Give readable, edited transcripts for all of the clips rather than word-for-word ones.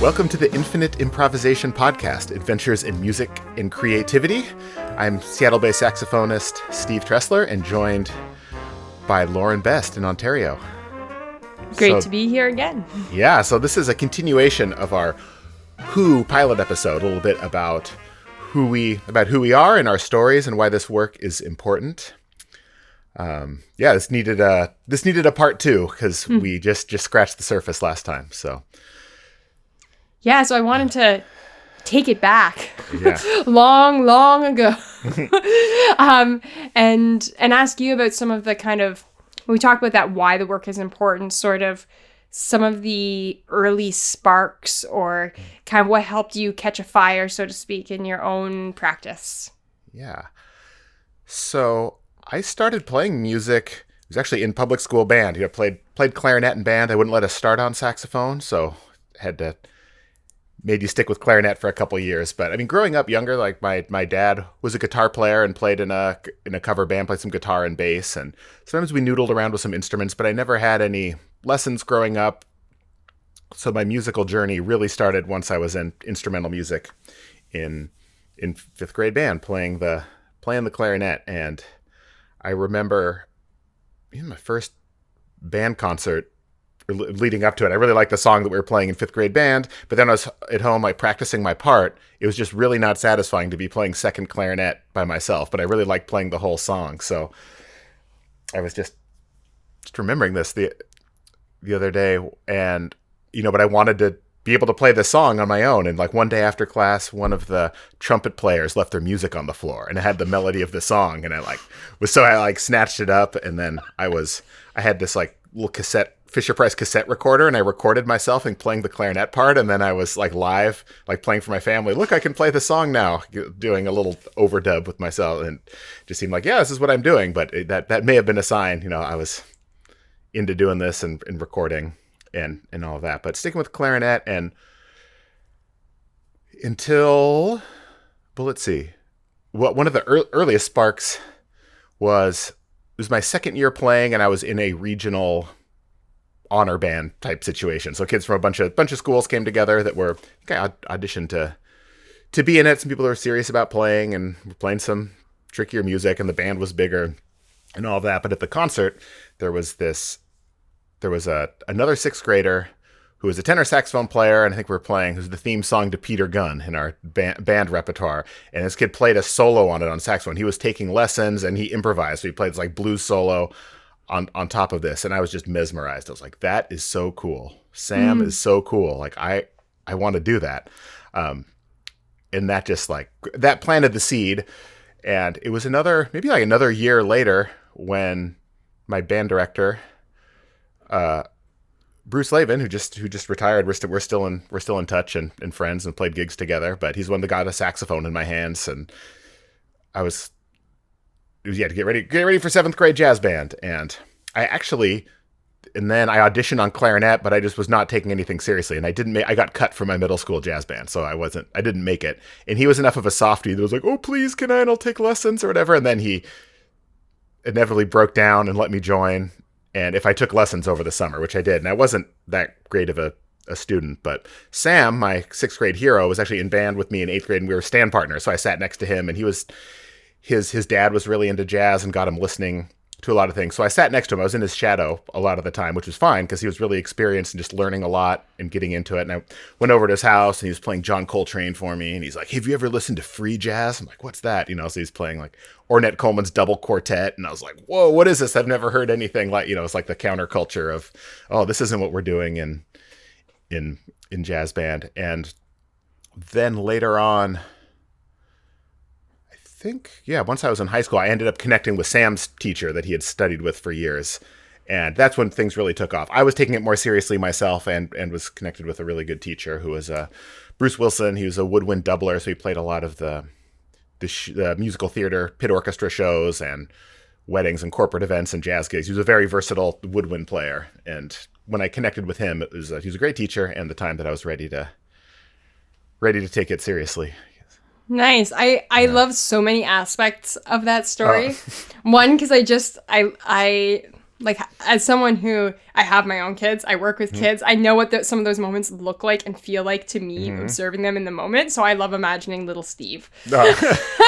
Welcome to the Infinite Improvisation Podcast, Adventures in Music and Creativity. I'm Seattle-based saxophonist Steve Treseler and joined by Lauren Best in Ontario. Great to be here again. Yeah, so this is a continuation of our Who pilot episode, a little bit about who we are and our stories and why this work is important. This needed a part two because we just scratched the surface last time. So I wanted to take it back, yeah. long ago, and ask you about some of the kind of, we talked about that, why the work is important, sort of some of the early sparks or kind of what helped you catch a fire, so to speak, in your own practice. Yeah. So I started playing music. It was actually in public school band. Played clarinet in band. They wouldn't let us start on saxophone, so made you stick with clarinet for a couple of years. But I mean, growing up younger, like my dad was a guitar player and played in a cover band, played some guitar and bass, and sometimes we noodled around with some instruments, but I never had any lessons growing up. So my musical journey really started once I was in instrumental music in fifth grade band, playing the clarinet. And I remember my first band concert leading up to it. I really liked the song that we were playing in fifth grade band, but then I was at home like practicing my part. It was just really not satisfying to be playing second clarinet by myself, but I really liked playing the whole song. So I was just remembering this the other day, and but I wanted to be able to play this song on my own. And like one day after class, one of the trumpet players left their music on the floor and it had the melody of the song, and I snatched it up, and then I had this like little Fisher-Price cassette recorder, and I recorded myself and playing the clarinet part, and then I was like live, like playing for my family. Look, I can play the song now, doing a little overdub with myself, and it just seemed like, yeah, this is what I'm doing. But that may have been a sign, I was into doing this and recording and all of that. But sticking with clarinet and until, well, let's see, one of the earliest sparks was my second year playing, and I was in a regional honor band type situation. So kids from a bunch of schools came together that were, I auditioned to be in it. Some people that were serious about playing and were playing some trickier music, and the band was bigger and all of that. But at the concert, there was another sixth grader who was a tenor saxophone player, and I think we were playing, it was the theme song to Peter Gunn in our band repertoire. And this kid played a solo on it on saxophone. He was taking lessons and he improvised. So he played this like blues solo on top of this, and I was just mesmerized. I was like, that is so cool. Sam is so cool. Like I want to do that. And that just that planted the seed. And it was another year later when my band director, Bruce Lavin, who just retired, we're still in touch and friends and played gigs together, but he's one that got a saxophone in my hands, and to get ready for seventh grade jazz band. And then I auditioned on clarinet, but I just was not taking anything seriously. And I got cut from my middle school jazz band. So I didn't make it. And he was enough of a softie that was like, oh, please, can I, and I'll take lessons or whatever. And then he inevitably broke down and let me join. And if I took lessons over the summer, which I did, and I wasn't that great of a student, but Sam, my sixth grade hero, was actually in band with me in eighth grade, and we were stand partners. So I sat next to him, and his dad was really into jazz and got him listening to a lot of things. So I sat next to him. I was in his shadow a lot of the time, which was fine because he was really experienced and just learning a lot and getting into it. And I went over to his house, and he was playing John Coltrane for me. And he's like, have you ever listened to free jazz? I'm like, what's that? So he's playing like Ornette Coleman's Double Quartet. And I was like, whoa, what is this? I've never heard anything like, it's like the counterculture of, oh, this isn't what we're doing in jazz band. And then later on, once I was in high school, I ended up connecting with Sam's teacher that he had studied with for years. And that's when things really took off. I was taking it more seriously myself and was connected with a really good teacher who was Bruce Wilson. He was a woodwind doubler, so he played a lot of the musical theater, pit orchestra shows and weddings and corporate events and jazz gigs. He was a very versatile woodwind player. And when I connected with him, he was a great teacher, and the time that I was ready to take it seriously. Nice. I love so many aspects of that story. One, because I like as someone who I have my own kids, I work with kids, I know what some of those moments look like and feel like to me observing them in the moment. So I love imagining little Steve. I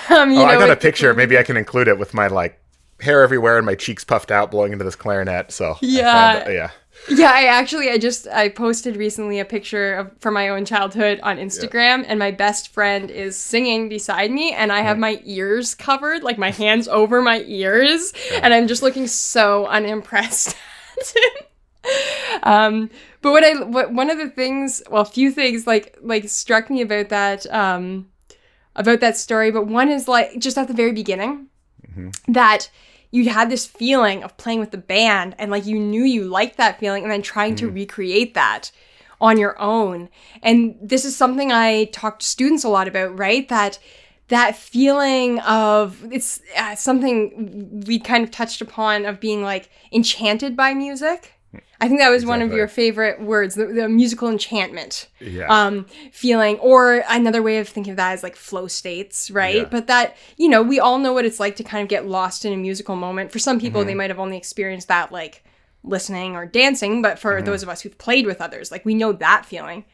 got a picture. Maybe I can include it with my like hair everywhere and my cheeks puffed out blowing into this clarinet. So yeah. I posted recently a picture from my own childhood on Instagram, and my best friend is singing beside me, and I have my ears covered, like my hands over my ears, and I'm just looking so unimpressed at him. But one of the things, well, a few things like struck me about that story, but one is like just at the very beginning, that you had this feeling of playing with the band, and like you knew you liked that feeling, and then trying to recreate that on your own. And this is something I talk to students a lot about, right? That feeling of, it's something we kind of touched upon, of being like enchanted by music. I think that was one of your favorite words, the musical enchantment feeling, or another way of thinking of that is like flow states, right? Yeah. But that, we all know what it's like to kind of get lost in a musical moment. For some people, they might have only experienced that like listening or dancing, but for those of us who've played with others, like we know that feeling.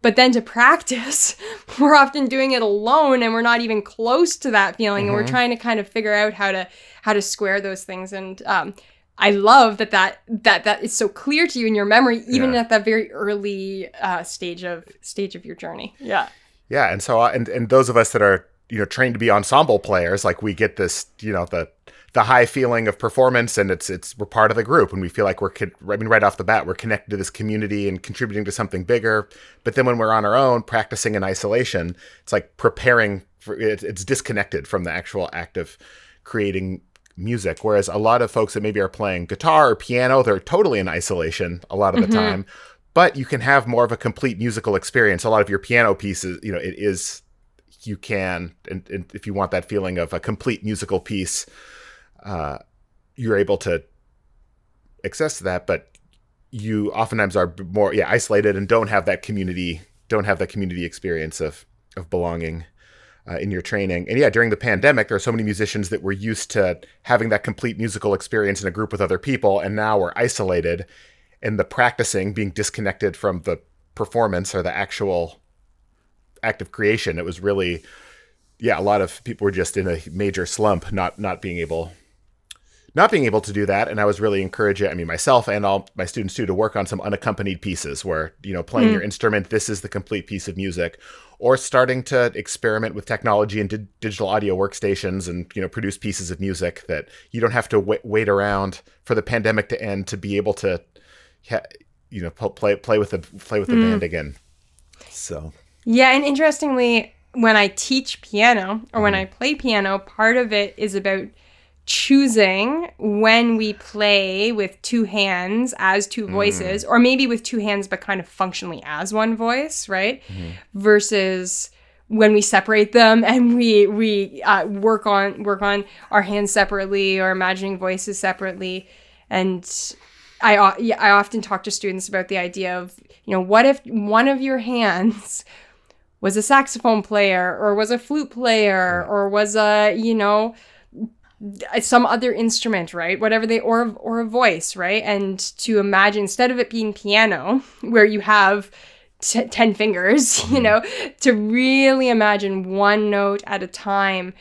But then to practice, we're often doing it alone, and we're not even close to that feeling, and we're trying to kind of figure out how to square those things. And I love that is so clear to you in your memory, even at that very early stage of your journey. Yeah. Yeah, and so and those of us that are trained to be ensemble players, like we get this the high feeling of performance, and we're part of the group, and we feel like right off the bat we're connected to this community and contributing to something bigger. But then when we're on our own, practicing in isolation, it's like preparing for it's disconnected from the actual act of creating music. Whereas a lot of folks that maybe are playing guitar or piano, they're totally in isolation a lot of the time, but you can have more of a complete musical experience. A lot of your piano pieces, you can, and if you want that feeling of a complete musical piece, you're able to access that, but you oftentimes are more isolated and don't have that community experience of belonging in your training. And during the pandemic, there are so many musicians that were used to having that complete musical experience in a group with other people, and now we're isolated, and the practicing being disconnected from the performance or the actual act of creation. It was really, a lot of people were just in a major slump, not being able to do that. And I was really encouraging, myself and all my students too, to work on some unaccompanied pieces where, playing your instrument, this is the complete piece of music, or starting to experiment with technology and digital audio workstations and, produce pieces of music that you don't have to wait around for the pandemic to end to be able to, play with the band again. So. Yeah. And interestingly, when I teach piano or when I play piano, part of it is about choosing when we play with two hands as two voices, or maybe with two hands but kind of functionally as one voice, right? Versus when we separate them and we work on our hands separately or imagining voices separately. And I often talk to students about the idea of, what if one of your hands was a saxophone player or was a flute player or was some other instrument, right? Whatever or a voice, right? And to imagine, instead of it being piano, where you have 10 fingers, to really imagine one note at a time,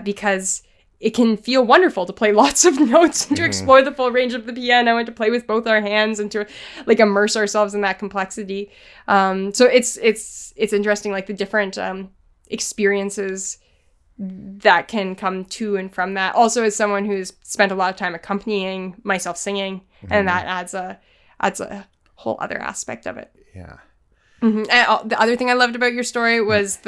because it can feel wonderful to play lots of notes and to explore the full range of the piano and to play with both our hands and to like immerse ourselves in that complexity. So it's interesting, like the different experiences that can come to and from that. Also, as someone who's spent a lot of time accompanying myself singing, and that adds a whole other aspect of it. Yeah. And the other thing I loved about your story was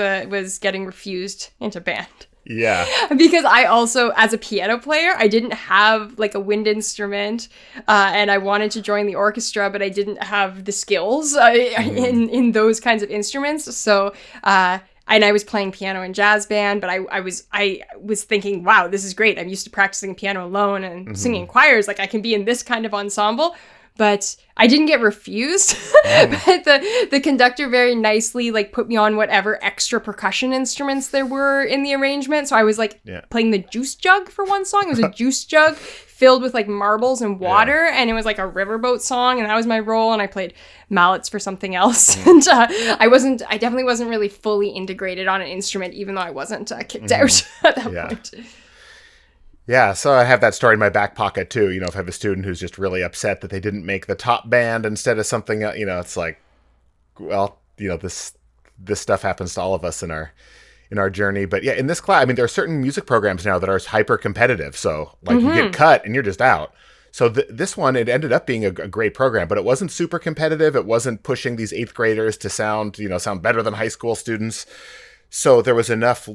getting refused into band. Yeah. Because I also, as a piano player, I didn't have like a wind instrument, and I wanted to join the orchestra, but I didn't have the skills in those kinds of instruments. So, and I was playing piano in jazz band, but I was thinking, wow, this is great. I'm used to practicing piano alone and singing in choirs. Like I can be in this kind of ensemble. But I didn't get refused. But the conductor very nicely like put me on whatever extra percussion instruments there were in the arrangement. So I was like playing the juice jug for one song. It was a juice jug filled with like marbles and water, and it was like a riverboat song, and that was my role, and I played mallets for something else. And I definitely wasn't really fully integrated on an instrument, even though I wasn't kicked out at that point. Yeah, so I have that story in my back pocket too. You know, if I have a student who's just really upset that they didn't make the top band instead of something, you know, it's like, well, you know, this stuff happens to all of us in our journey. But yeah, in this class, I mean, there are certain music programs now that are hyper competitive. So like you get cut and you're just out. So this one, it ended up being a great program, but it wasn't super competitive. It wasn't pushing these 8th graders to sound better than high school students. So there was enough,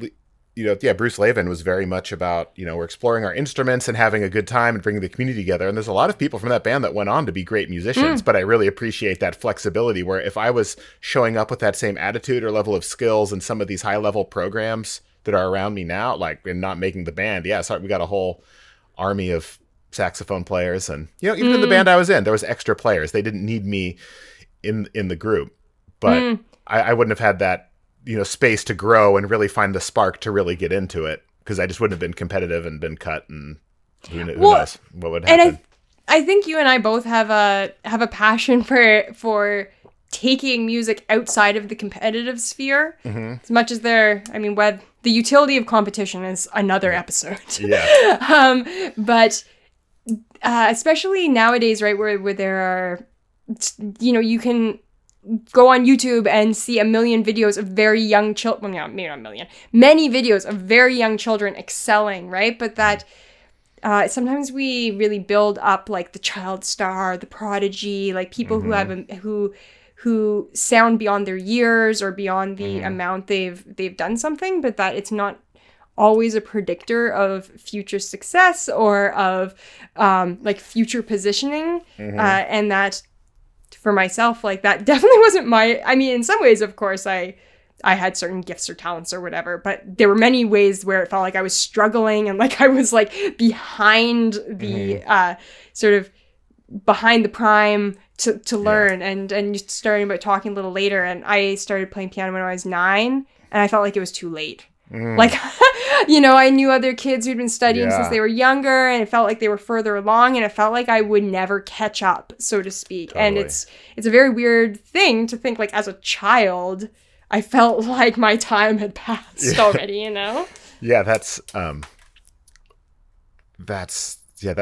Bruce Lavin was very much about, we're exploring our instruments and having a good time and bringing the community together. And there's a lot of people from that band that went on to be great musicians, but I really appreciate that flexibility where if I was showing up with that same attitude or level of skills in some of these high level programs that are around me now, like, and not making the band, we got a whole army of saxophone players. And, even in the band I was in, there was extra players. They didn't need me in the group, but I wouldn't have had that, space to grow and really find the spark to really get into it, because I just wouldn't have been competitive and been cut, and who knows what would happen. And I think you and I both have a passion for taking music outside of the competitive sphere, as much as the utility of competition is another episode. Yeah. But especially nowadays, right, where there are, you can go on YouTube and see a million videos of very young children, well, maybe not a million, many videos of very young children excelling, right? But that sometimes we really build up like the child star, the prodigy, like people who have who sound beyond their years or beyond the amount they've done something, but that it's not always a predictor of future success or of like future positioning, and that for myself, like that definitely wasn't in some ways, of course, I had certain gifts or talents or whatever, but there were many ways where it felt like I was struggling and like I was like behind the sort of behind the prime to learn. And starting about talking a little later, and I started playing piano when I was 9, and I felt like it was too late. Like, I knew other kids who'd been studying since they were younger, and it felt like they were further along, and it felt like I would never catch up, so to speak. Totally. And it's a very weird thing to think, like, as a child, I felt like my time had passed already, Yeah, that's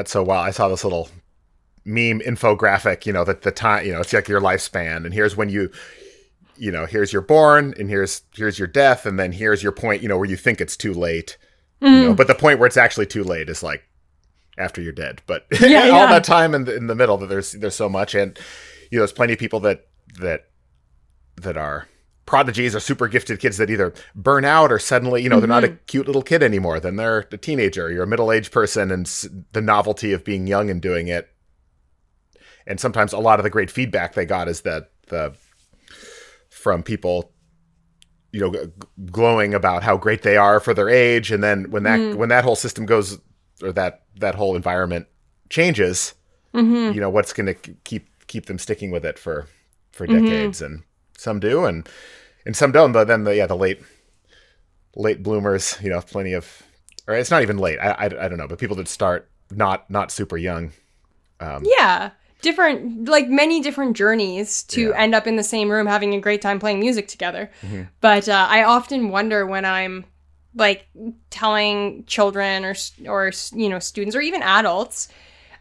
so wild. I saw this little meme infographic, that the time, it's like your lifespan, and here's when here's your born, and here's your death, and then here's your point, where you think it's too late, but the point where it's actually too late is like after you're dead. But all that time in the middle, that there's so much, and there's plenty of people that are prodigies or super gifted kids that either burn out or suddenly, they're not a cute little kid anymore. Then they're a teenager, you're a middle-aged person, and the novelty of being young and doing it. And sometimes a lot of the great feedback they got is that from people, glowing about how great they are for their age. And then when that whole system goes, or that whole environment changes, what's going to keep them sticking with it for decades. And some do, and some don't. But then the late bloomers, plenty of, or it's not even late. I don't know, but people that start not super young. Many different journeys to end up in the same room having a great time playing music together. But I often wonder when I'm like telling children or students or even adults,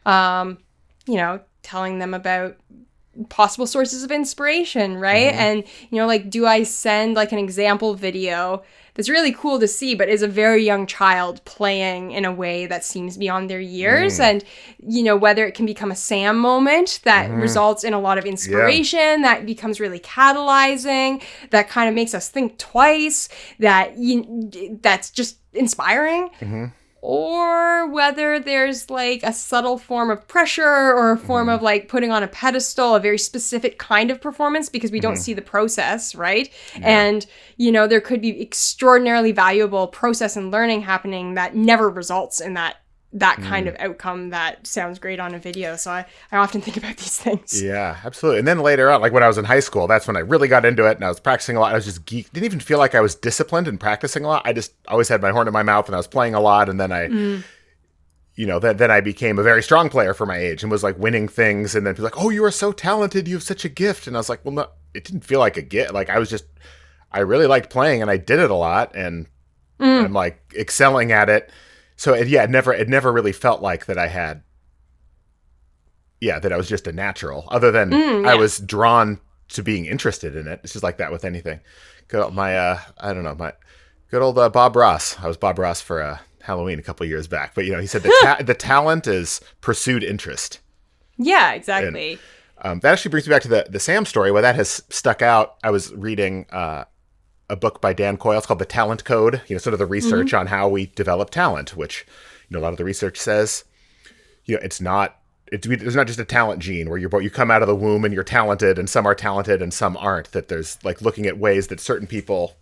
telling them about possible sources of inspiration, right? And do I send like an example video that's really cool to see, but is a very young child playing in a way that seems beyond their years, and whether it can become a Sam moment that results in a lot of inspiration, that becomes really catalyzing, that kind of makes us think twice, that's just inspiring. Or whether there's like a subtle form of pressure or a form of like putting on a pedestal a very specific kind of performance because we don't see the process, right? And, there could be extraordinarily valuable process and learning happening that never results in that kind of outcome that sounds great on a video. So I often think about these things. Yeah, absolutely. And then later on, like when I was in high school, that's when I really got into it, and I was practicing a lot. I was just geek. Didn't even feel like I was disciplined and practicing a lot. I just always had my horn in my mouth, and I was playing a lot. And then I, then I became a very strong player for my age and was like winning things. And then people like, oh, you are so talented. You have such a gift. And I was like, well, no, it didn't feel like a gift. Like I really liked playing and I did it a lot and I'm like excelling at it. So it never really felt like that I had, that I was just a natural other than I was drawn to being interested in it. It's just like that with anything. Good old, my good old Bob Ross. I was Bob Ross for Halloween a couple of years back, but he said the talent is pursued interest. Yeah, exactly. And, that actually brings me back to the Sam story. Why that has stuck out. I was reading a book by Dan Coyle. It's called The Talent Code. Sort of the research on how we develop talent, which a lot of the research says, there's not just a talent gene where you come out of the womb and you're talented, and some are talented and some aren't. That there's like looking at ways that certain people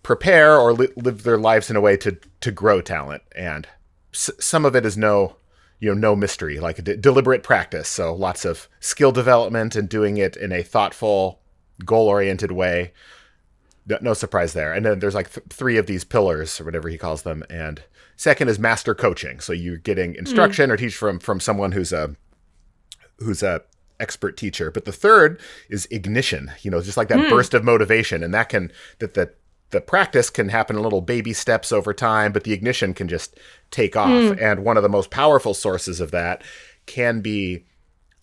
prepare or live their lives in a way to grow talent, and some of it is no mystery, like a deliberate practice. So lots of skill development and doing it in a thoughtful, goal-oriented way. No surprise there. And then there's like three of these pillars or whatever he calls them. And second is master coaching. So you're getting instruction or teach from someone who's a expert teacher. But the third is ignition, just like that burst of motivation. And the practice can happen in little baby steps over time, but the ignition can just take off. And one of the most powerful sources of that can be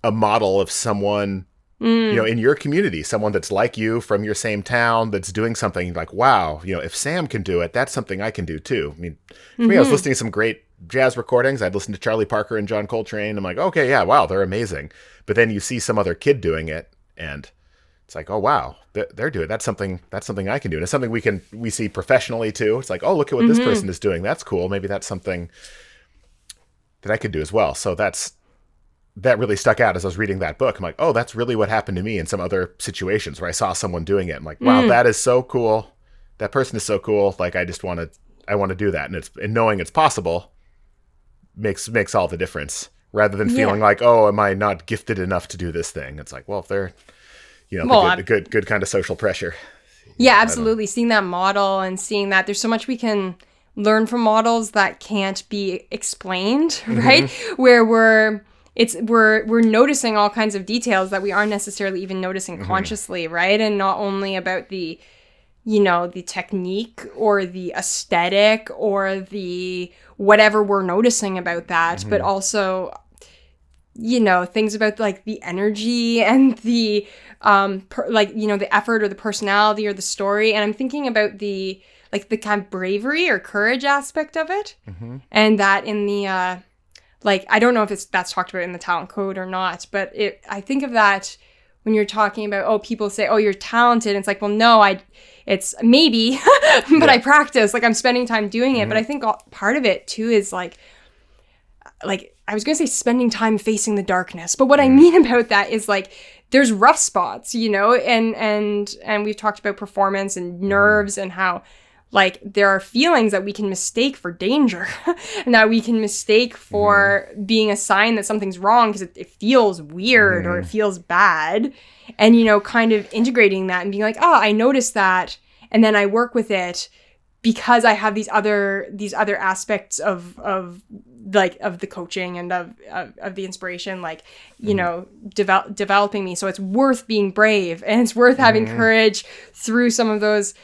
a model of someone, in your community, someone that's like you from your same town, that's doing something like, wow, if Sam can do it, that's something I can do too. I mean, for me, I was listening to some great jazz recordings. I'd listen to Charlie Parker and John Coltrane. I'm like, okay, yeah, wow, they're amazing. But then you see some other kid doing it and it's like, oh, wow, they're doing it. That's something I can do. And it's something we see professionally too. It's like, oh, look at what this person is doing. That's cool. Maybe that's something that I could do as well. So that really stuck out as I was reading that book. I'm like, oh, that's really what happened to me in some other situations where I saw someone doing it. I'm like, wow, that is so cool. That person is so cool. Like, I want to do that. And knowing it's possible makes all the difference, rather than feeling like, oh, am I not gifted enough to do this thing? It's like, well, if they're, the good kind of social pressure. Yeah, absolutely. Seeing that model and seeing that there's so much we can learn from models that can't be explained, right? Where we're noticing all kinds of details that we aren't necessarily even noticing consciously, right? And not only about the technique or the aesthetic or the whatever we're noticing about that, but also, things about like the energy and the, the effort or the personality or the story. And I'm thinking about the kind of bravery or courage aspect of it. And that in the, I don't know if that's talked about in the talent code or not, but I think of that when you're talking about, people say, oh, you're talented. And it's like, well, no, it's maybe, but I practice, like I'm spending time doing it. But I think part of it too is like I was going to say spending time facing the darkness. But what I mean about that is like, there's rough spots, and we've talked about performance and nerves and how like there are feelings that we can mistake for danger and that we can mistake for being a sign that something's wrong because it feels weird or it feels bad. And, kind of integrating that and being like, oh, I noticed that. And then I work with it because I have these other aspects of the coaching and of the inspiration, developing me. So it's worth being brave and it's worth having courage through some of those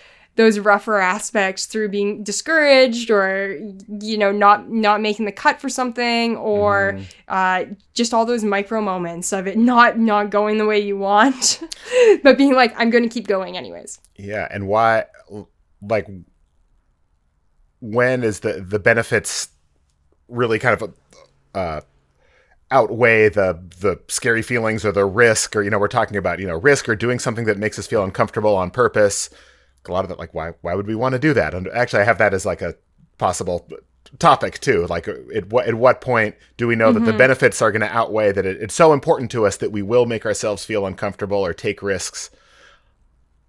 rougher aspects, through being discouraged or, not making the cut for something or just all those micro moments of it not going the way you want, but being like, I'm going to keep going anyways. Yeah. And why, when is the benefits really kind of outweigh the scary feelings or the risk, or, we're talking about, risk or doing something that makes us feel uncomfortable on purpose. A lot of it, like, why would we want to do that? And actually I have that as like a possible topic too. Like at what point do we know that the benefits are going to outweigh that it's so important to us that we will make ourselves feel uncomfortable or take risks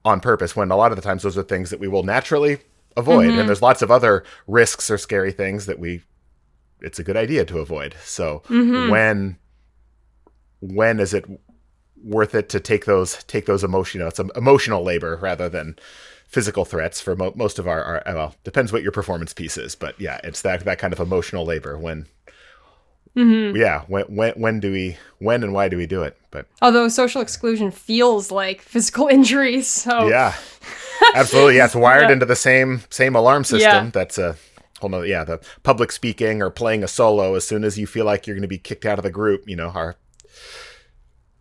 on purpose, when a lot of the times those are things that we will naturally avoid. And there's lots of other risks or scary things that it's a good idea to avoid. So when is it worth it to take those emotional, it's emotional labor rather than physical threats for most of our, well, depends what your performance piece is, but yeah, it's that kind of emotional labor when when and why do we do it? But although social exclusion feels like physical injury, so yeah, absolutely. Yeah, it's wired into the same alarm system. Yeah. That's a whole nother, the public speaking or playing a solo. As soon as you feel like you're going to be kicked out of the group,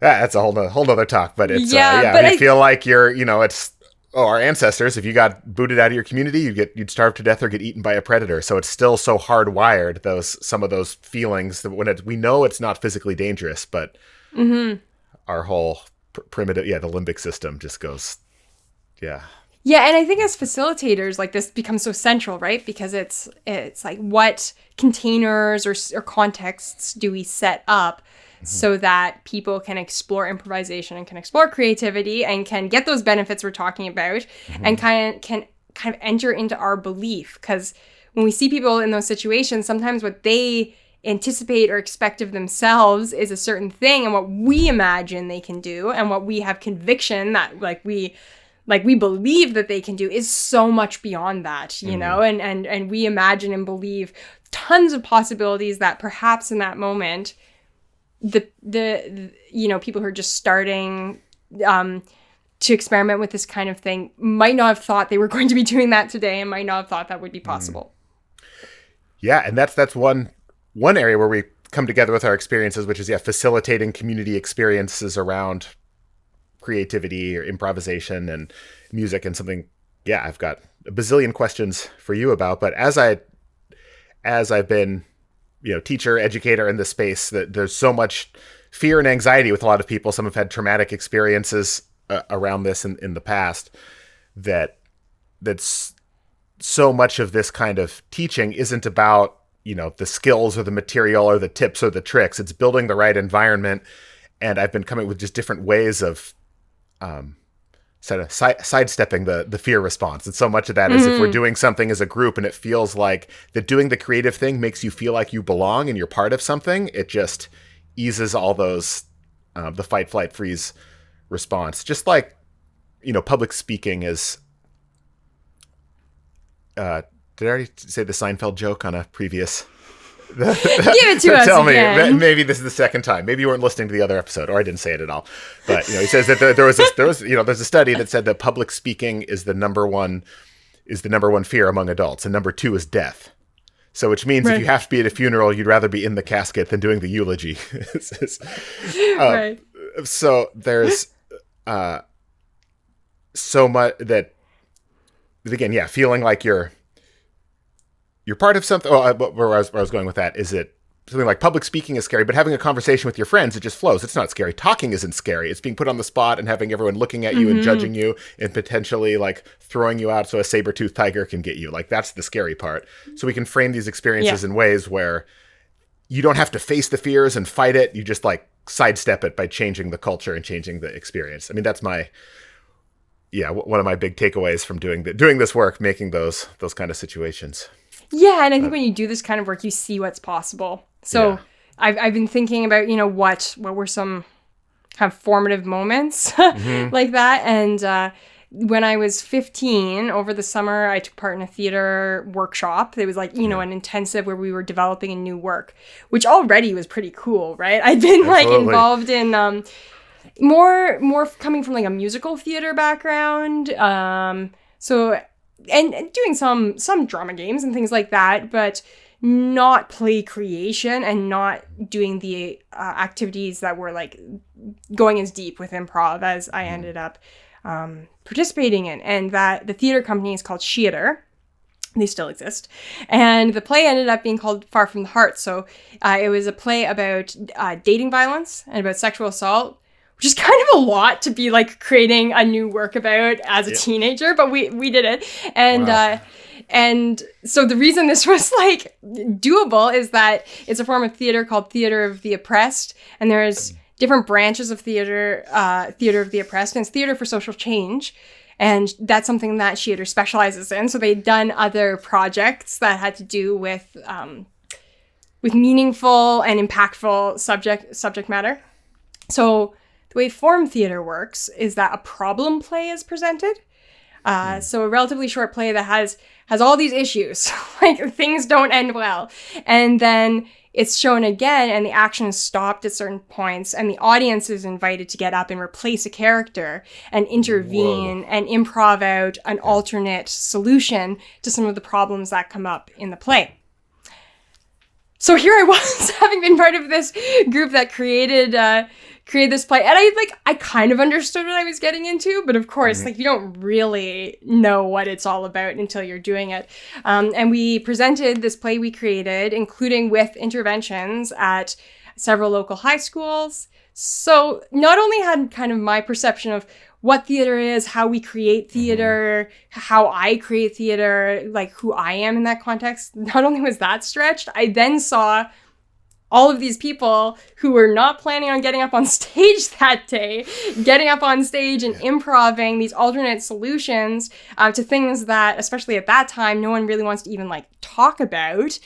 that's a whole nother talk. But it's but you feel like you're, it's. Oh, our ancestors, if you got booted out of your community, you'd starve to death or get eaten by a predator. So it's still so hardwired, some of those feelings that we know it's not physically dangerous, but our whole primitive, the limbic system just goes, yeah. Yeah, and I think as facilitators, like this becomes so central, right? Because it's like what containers or contexts do we set up so that people can explore improvisation and can explore creativity and can get those benefits we're talking about and can kind of enter into our belief. Because when we see people in those situations, sometimes what they anticipate or expect of themselves is a certain thing, and what we imagine they can do and what we have conviction that we believe that they can do is so much beyond that, you know, and we imagine and believe tons of possibilities that perhaps in that moment the people who are just starting to experiment with this kind of thing might not have thought they were going to be doing that today and might not have thought that would be possible. Yeah, and that's one area where we come together with our experiences, which is facilitating community experiences around creativity or improvisation and music and something. Yeah, I've got a bazillion questions for you about, but as I've been teacher, educator in this space, that there's so much fear and anxiety with a lot of people. Some have had traumatic experiences around this in the past, that's so much of this kind of teaching isn't about, the skills or the material or the tips or the tricks. It's building the right environment. And I've been coming with just different ways of sort of sidestepping the fear response. And so much of that is if we're doing something as a group and it feels like that doing the creative thing makes you feel like you belong and you're part of something, it just eases all those, the fight, flight, freeze response. Just like, public speaking is, did I already say the Seinfeld joke on a previous... Give it to us tell again. Me, maybe this is the second time. Maybe you weren't listening to the other episode, or I didn't say it at all. But he says that there was there's a study that said that public speaking is the number one fear among adults, and number 2 is death. So, which means if you have to be at a funeral, you'd rather be in the casket than doing the eulogy. Right. So there's so much that again, feeling like you're part of something. Where I was going with that is it something like public speaking is scary, but having a conversation with your friends, it just flows. It's not scary. Talking isn't scary. It's being put on the spot and having everyone looking at you and judging you and potentially like throwing you out so a saber-toothed tiger can get you. Like that's the scary part. So we can frame these experiences in ways where you don't have to face the fears and fight it. You just like sidestep it by changing the culture and changing the experience. I mean, that's one of my big takeaways from doing this work, making those kind of situations. Yeah, and I think when you do this kind of work, you see what's possible. So I've been thinking about, what were some kind of formative moments like that. And when I was 15, over the summer, I took part in a theater workshop. It was like, an intensive where we were developing a new work, which already was pretty cool, right? I'd been involved in more coming from like a musical theater background. So and doing some drama games and things like that, but not play creation and not doing the activities that were like going as deep with improv as I ended up participating in. And that the theater company is called Sheater. They still exist. And the play ended up being called Far From the Heart. So it was a play about dating violence and about sexual assault, which is kind of a lot to be like creating a new work about as a teenager, but we did it. And wow. And so the reason this was like doable is that it's a form of theater called Theater of the Oppressed, and there's different branches of theater of the oppressed, and it's theater for social change. And that's something that Sheater specializes in. So they'd done other projects that had to do with meaningful and impactful subject matter. So the way form theater works is that a problem play is presented. So a relatively short play that has all these issues, like things don't end well. And then it's shown again and the action is stopped at certain points and the audience is invited to get up and replace a character and intervene and improv out an alternate solution to some of the problems that come up in the play. So here I was, having been part of this group that created this play, and I kind of understood what I was getting into, but of course, like, you don't really know what it's all about until you're doing it. And we presented this play we created, including with interventions at several local high schools. So not only had kind of my perception of what theater is, how we create theater, how I create theater, like who I am in that context, not only was that stretched, I then saw all of these people who were not planning on getting up on stage that day, getting up on stage and improving these alternate solutions to things that, especially at that time, no one really wants to even like talk about.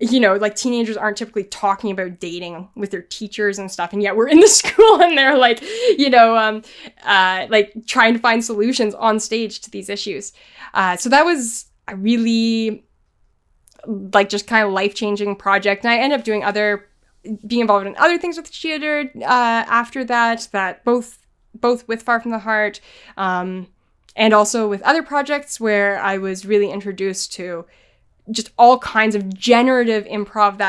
You know, like teenagers aren't typically talking about dating with their teachers and stuff. And yet we're in the school and they're like, you know, like trying to find solutions on stage to these issues. So that was a really like just kind of life-changing project. And I ended up being involved in other things with theater after that both with Far From the Heart and also with other projects where I was really introduced to just all kinds of generative improv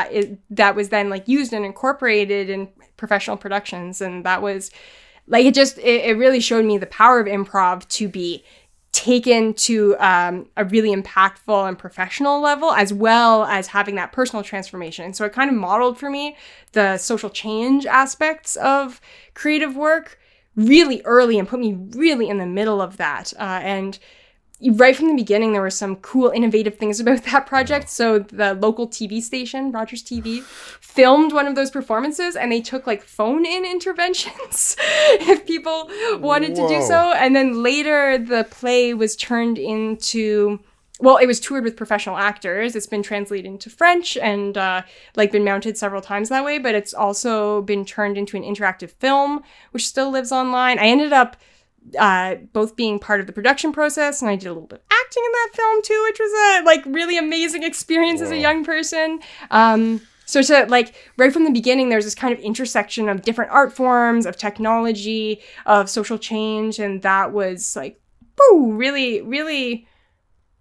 that was then like used and incorporated in professional productions. And that was like, it really showed me the power of improv to be taken to a really impactful and professional level, as well as having that personal transformation. And so it kind of modeled for me the social change aspects of creative work really early and put me really in the middle of that. And right from the beginning, there were some cool, innovative things about that project. So the local TV station, Rogers TV, filmed one of those performances and they took like phone-in interventions if people wanted to do so. And then later the play was turned into, well, it was toured with professional actors. It's been translated into French and like been mounted several times that way, but it's also been turned into an interactive film, which still lives online. I ended up both being part of the production process, and I did a little bit of acting in that film too, which was a like really amazing experience as a young person. So to like right from the beginning, there's this kind of intersection of different art forms, of technology, of social change, and that was like, really, really.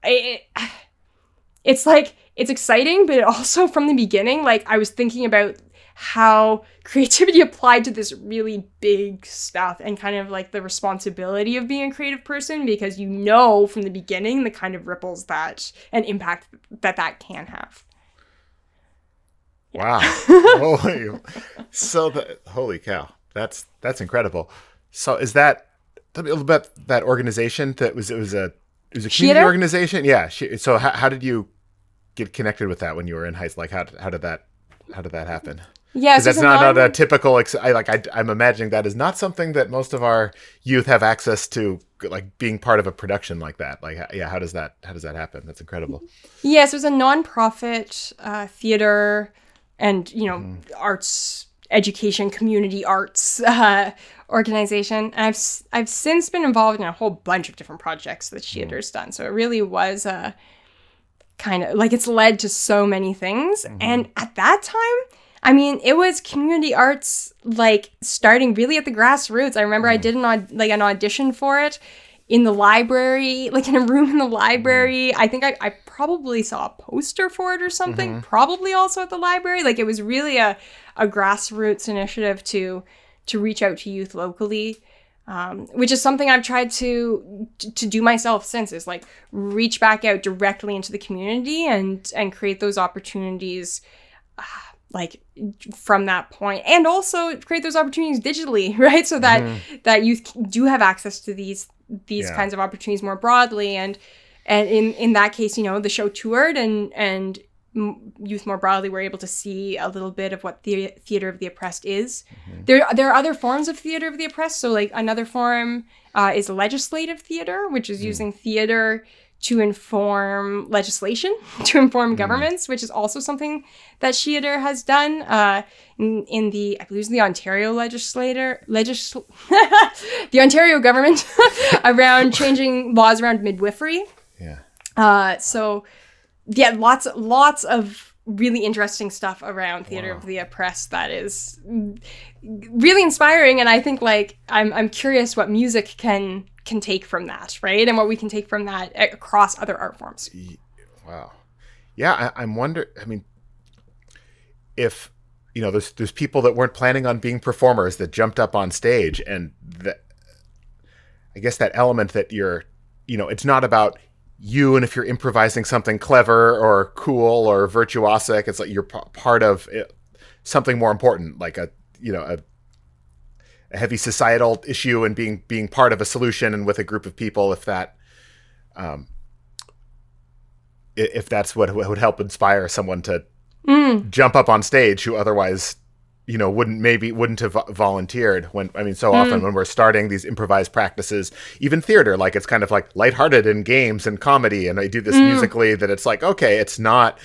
It's like it's exciting, but also from the beginning, like I was thinking about how creativity applied to this really big stuff and kind of like the responsibility of being a creative person, because you know from the beginning the kind of ripples that and impact that can have. Wow. Holy cow. That's incredible. So is that tell me a little bit that organization that it was a community organization? Yeah. So how did you get connected with that when you were in high school? Like how did that happen? Yeah, so that's not a typical. I'm imagining that is not something that most of our youth have access to, like being part of a production like that. Like, yeah, how does that happen? That's incredible. Yeah, so it's a nonprofit theater and arts education, community arts organization. And I've since been involved in a whole bunch of different projects that theater's done. So it really was a kind of like it's led to so many things. And at that time, I mean, it was community arts, like starting really at the grassroots. I remember I did an audition for it in the library, like in a room in the library. I think I probably saw a poster for it or something, probably also at the library. Like it was really a grassroots initiative to reach out to youth locally, which is something I've tried to do myself since, is like reach back out directly into the community and create those opportunities like from that point, and also create those opportunities digitally, right? So that youth do have access to these kinds of opportunities more broadly. And in that case, the show toured and youth more broadly were able to see a little bit of what the theater of the oppressed is. There are other forms of theater of the oppressed. So like another form is legislative theater, which is using theater to inform legislation, to inform governments, which is also something that theater has done in the, I believe, the Ontario the Ontario government around changing laws around midwifery. Yeah. So yeah, lots of really interesting stuff around theater of the oppressed that is really inspiring. And I think like I'm curious what music can take from that, right? And what we can take from that across other art forms. Wow. Yeah, I'm wondering, I mean, if, you know, there's people that weren't planning on being performers that jumped up on stage, and I guess that element that you're, you know, it's not about you, and if you're improvising something clever or cool or virtuosic, it's like you're part of something more important, like a heavy societal issue, and being part of a solution and with a group of people, if that's what would help inspire someone to jump up on stage who otherwise, you know, wouldn't have volunteered. So often when we're starting these improvised practices, even theater, like it's kind of like lighthearted in games and comedy, and I do this musically, that it's like, okay, it's not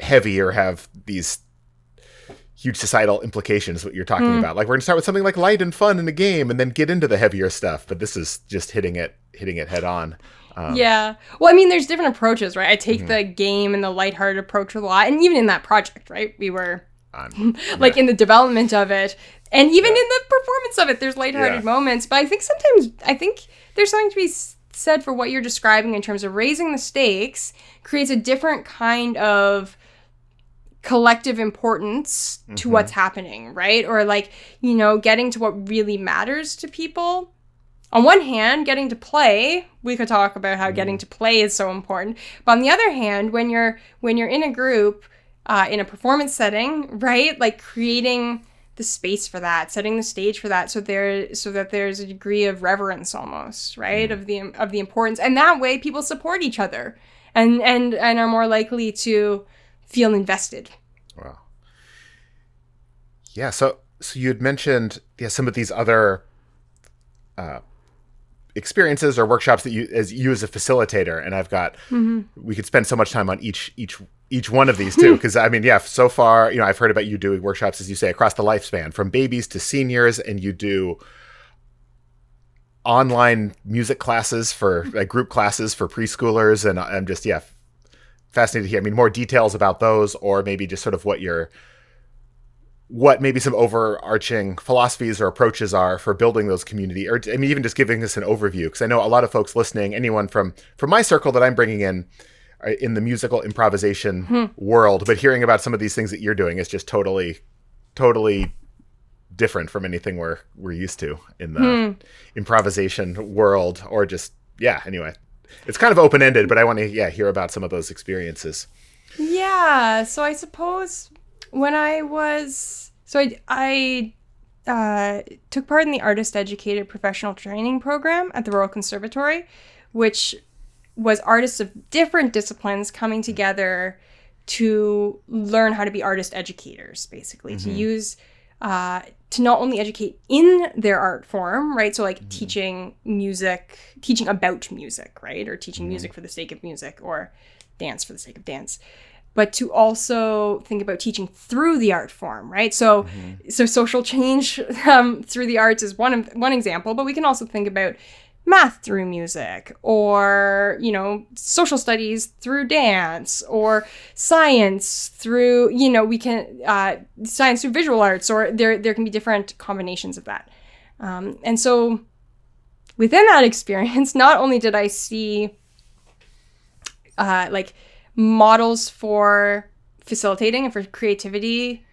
heavy or have these huge societal implications, what you're talking about. Like we're gonna start with something like light and fun in a game and then get into the heavier stuff, but this is just hitting it head on. Yeah. Well, I mean, there's different approaches, right? I take the game and the lighthearted approach a lot. And even in that project, right? We were like in the development of it, and even in the performance of it, there's lighthearted moments. But I think there's something to be said for what you're describing in terms of raising the stakes creates a different kind of collective importance to what's happening, right? Or like, you know, getting to what really matters to people. On one hand, getting to play, we could talk about how getting to play is so important. But on the other hand, when you're in a group, in a performance setting, right? Like creating the space for that, setting the stage for that, so that there's a degree of reverence almost, right? Of the importance. And that way people support each other and are more likely to feel invested. Wow. Yeah, so you had mentioned some of these other experiences or workshops that you as a facilitator, and I've got we could spend so much time on each one of these too, because I mean, so far, you know, I've heard about you doing workshops, as you say, across the lifespan, from babies to seniors, and you do online music classes for like group classes for preschoolers, and I'm just fascinated to hear. I mean, more details about those, or maybe just sort of what maybe some overarching philosophies or approaches are for building those community, or I mean, even just giving us an overview, because I know a lot of folks listening, anyone from my circle that I'm bringing in the musical improvisation world, but hearing about some of these things that you're doing is just totally different from anything we're used to in the improvisation world, or just anyway, it's kind of open-ended, but I want to hear about some of those experiences. So I suppose when I took part in the Artist Educated Professional Training Program at the Royal Conservatory, which was artists of different disciplines coming together to learn how to be artist educators, basically, to use, to not only educate in their art form, right? So like teaching about music, right? Or teaching music for the sake of music, or dance for the sake of dance. But to also think about teaching through the art form, right? So social change through the arts is one example, but we can also think about math through music, or, you know, social studies through dance, or science through, you know, we can, science through visual arts, or there can be different combinations of that. And so within that experience, not only did I see, like, models for facilitating and for creativity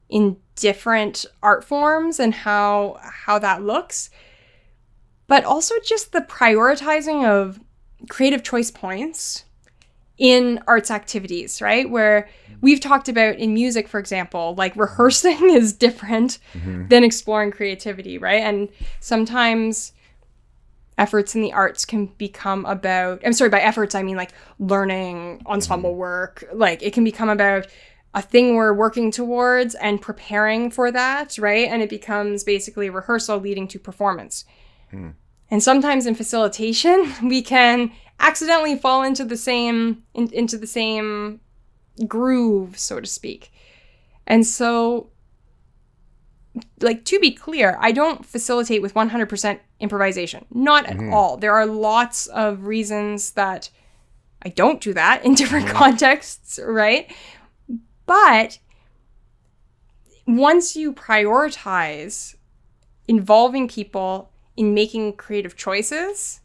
in different art forms and how that looks, but also just the prioritizing of creative choice points in arts activities, right? Where we've talked about in music, for example, like rehearsing is different than exploring creativity, right? And sometimes efforts in the arts can become about, by efforts, I mean like learning, ensemble work, like it can become about a thing we're working towards and preparing for that, right? And it becomes basically rehearsal leading to performance. And sometimes in facilitation, we can accidentally fall into the same groove, so to speak. And so, like, to be clear, I don't facilitate with 100% improvisation. Not at all. There are lots of reasons that I don't do that in different contexts, right? But once you prioritize involving people in making creative choices,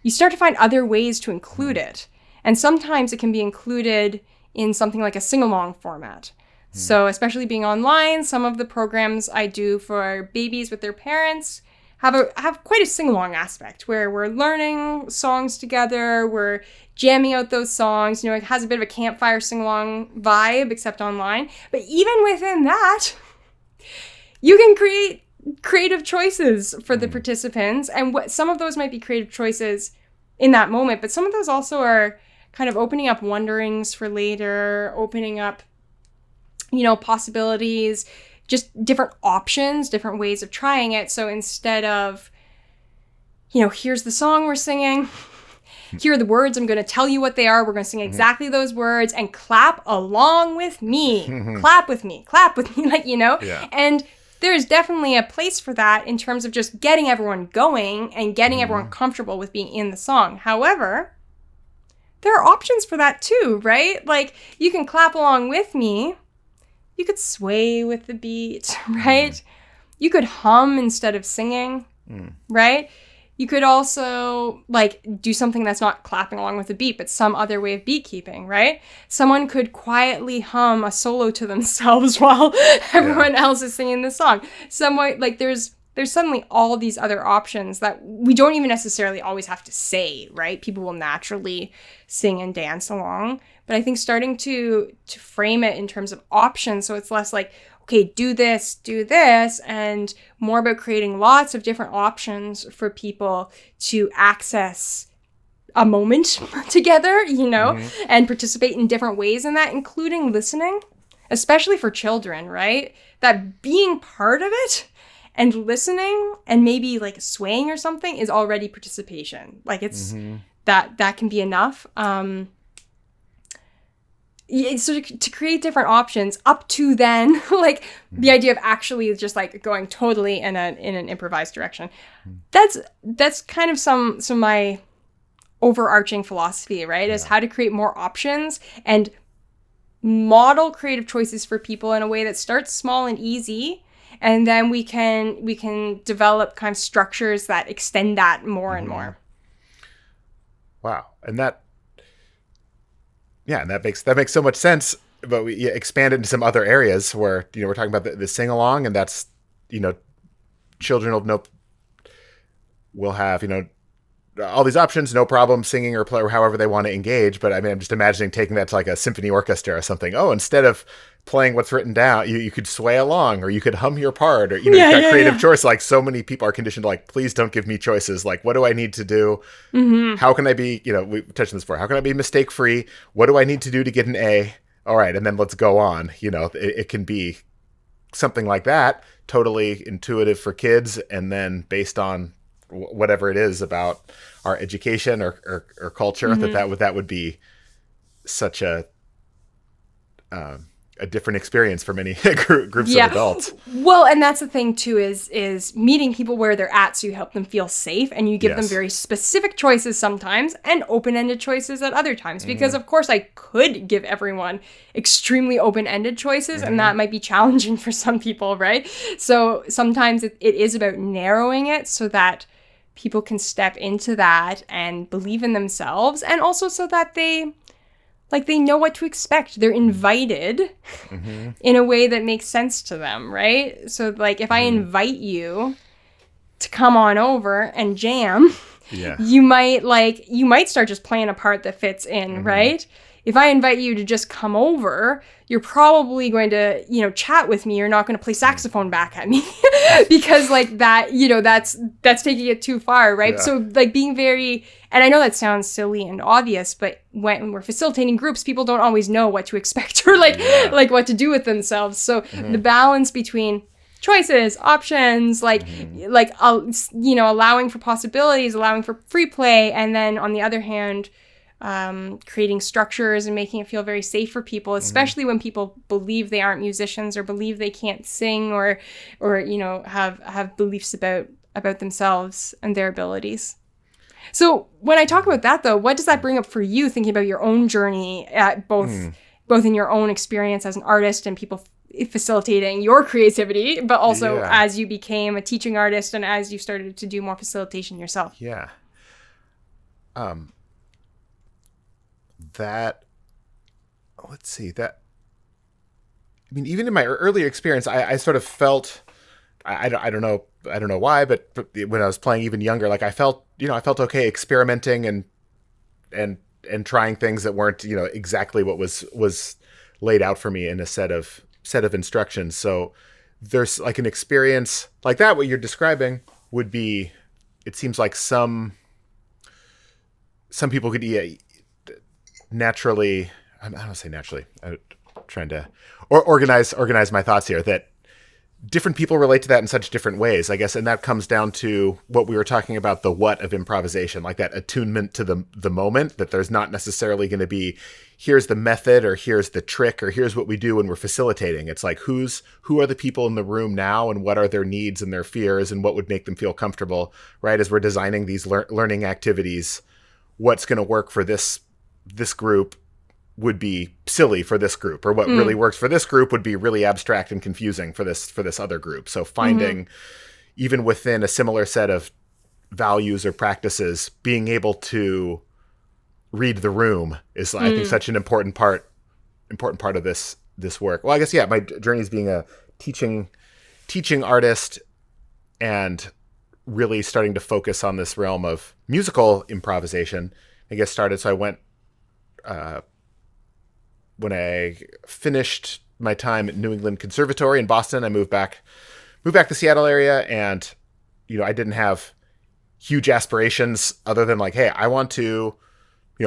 you start to find other ways to include it. And sometimes it can be included in something like a sing-along format. So especially being online, some of the programs I do for babies with their parents have quite a sing-along aspect where we're learning songs together, we're jamming out those songs, it has a bit of a campfire sing-along vibe, except online. But even within that, you can create creative choices for the participants, and some of those might be creative choices in that moment, but some of those also are kind of opening up wonderings for later, opening up possibilities, just different options, different ways of trying it. So instead of, here's the song we're singing, here are the words, I'm going to tell you what they are, we're going to sing exactly those words, and clap along with me. Clap with me, Yeah. And there's definitely a place for that in terms of just getting everyone going and getting everyone comfortable with being in the song. However, there are options for that too, right? Like, you can clap along with me. You could sway with the beat, right? You could hum instead of singing, right? You could also, do something that's not clapping along with the beat, but some other way of beat keeping, right? Someone could quietly hum a solo to themselves while everyone else is singing the song. There's suddenly all these other options that we don't even necessarily always have to say, right? People will naturally sing and dance along. But I think starting to frame it in terms of options, so it's less like, okay, do this, and more about creating lots of different options for people to access a moment together, and participate in different ways in that, including listening, especially for children, right? That being part of it and listening and maybe swaying or something is already participation. It's that can be enough. So to create different options up to then, the idea of actually just going totally in an improvised direction. That's kind of some of my overarching philosophy, right? Is how to create more options and model creative choices for people in a way that starts small and easy. And then we can develop kind of structures that extend that more and more. Wow. And that makes so much sense. But we expand it into some other areas where, we're talking about the sing along, and that's, children will have, all these options, no problem singing or play or however they want to engage. But I mean, I'm just imagining taking that to a symphony orchestra or something. Oh, instead of playing what's written down, you could sway along, or you could hum your part, or you've got creative choice. So many people are conditioned to please don't give me choices. What do I need to do? How can I be, we touched on this before, how can I be mistake free? What do I need to do to get an A? All right, and then let's go on. It can be something like that, totally intuitive for kids, and then based on whatever it is about our education or culture, that would be such a different experience for many groups of adults. Well, and that's the thing too, is meeting people where they're at, so you help them feel safe, and you give them very specific choices sometimes and open-ended choices at other times. Because of course I could give everyone extremely open-ended choices, and that might be challenging for some people, right? So sometimes it is about narrowing it so that people can step into that and believe in themselves, and also so that they know what to expect. They're invited in a way that makes sense to them, right? So if I invite you to come on over and jam, you might start just playing a part that fits in, right? If I invite you to just come over, you're probably going to, chat with me. You're not going to play saxophone back at me because that's taking it too far, right? So being very, and I know that sounds silly and obvious, but when we're facilitating groups, people don't always know what to expect or what to do with themselves. So the balance between choices, options, allowing for possibilities, allowing for free play. And then on the other hand, creating structures and making it feel very safe for people, especially when people believe they aren't musicians or believe they can't sing or have beliefs about themselves and their abilities. So when I talk about that, though, what does that bring up for you, thinking about your own journey at both in your own experience as an artist and people facilitating your creativity, but also as you became a teaching artist and as you started to do more facilitation yourself? Yeah. Even in my earlier experience, I sort of felt, I don't know why, but when I was playing even younger, like I felt okay experimenting and trying things that weren't, exactly what was laid out for me in a set of instructions. So there's like an experience like that. What you're describing would be, it seems like some people could naturally, I don't say naturally, I'm trying to organize my thoughts here, that different people relate to that in such different ways, I guess. And that comes down to what we were talking about, the what of improvisation, like that attunement to the moment, that there's not necessarily going to be, here's the method or here's the trick or here's what we do when we're facilitating. It's like, who are the people in the room now and what are their needs and their fears and what would make them feel comfortable, right? As we're designing these learning activities, what's going to work for this group would be silly for this group, or what really works for this group would be really abstract and confusing for this other group. So finding, even within a similar set of values or practices, being able to read the room is, I think, such an important part of this work. Well, I guess, my journey is being a teaching artist and really starting to focus on this realm of musical improvisation. I guess started, so I went, when I finished my time at New England Conservatory in Boston, I moved back to Seattle area, and I didn't have huge aspirations other than like, hey, I want to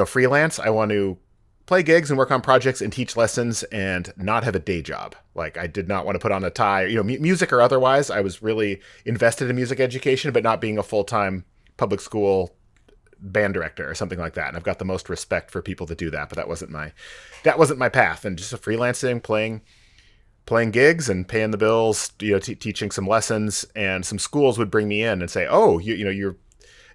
freelance. I want to play gigs and work on projects and teach lessons and not have a day job. Like, I did not want to put on a tie, music or otherwise. I was really invested in music education, but not being a full-time public school band director or something like that. And I've got the most respect for people that do that, but that wasn't my path. And just freelancing, playing gigs and paying the bills, teaching some lessons, and some schools would bring me in and say, oh, you're a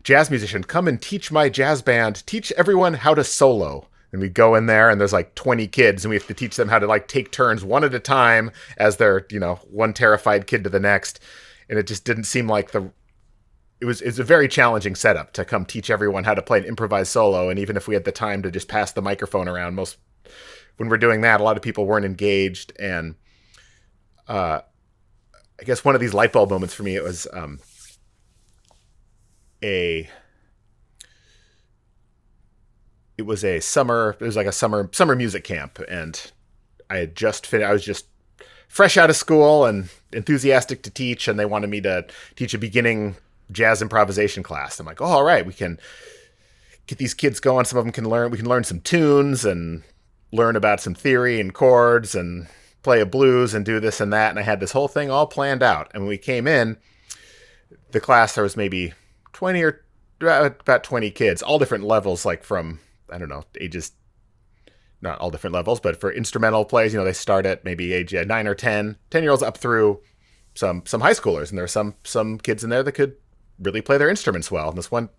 jazz musician, come and teach my jazz band, teach everyone how to solo. And we go in there and there's like 20 kids and we have to teach them how to like take turns one at a time as they're, one terrified kid to the next. And it just didn't seem like it's a very challenging setup to come teach everyone how to play an improvised solo. And even if we had the time to just pass the microphone around, when we're doing that, a lot of people weren't engaged. And I guess one of these light bulb moments for me, it was a summer music camp, and I had just finished. I was just fresh out of school and enthusiastic to teach, and they wanted me to teach a beginning jazz improvisation class. I'm like, oh, all right, we can get these kids going. Some of them we can learn some tunes and learn about some theory and chords and play a blues and do this and that. And I had this whole thing all planned out. And when we came in the class, there was maybe 20 or about 20 kids, all different levels, like from, I don't know, ages, not all different levels, but for instrumental players, they start at maybe age 9 or 10-year-olds up through some high schoolers. And there were some kids in there that could really play their instruments well. And this one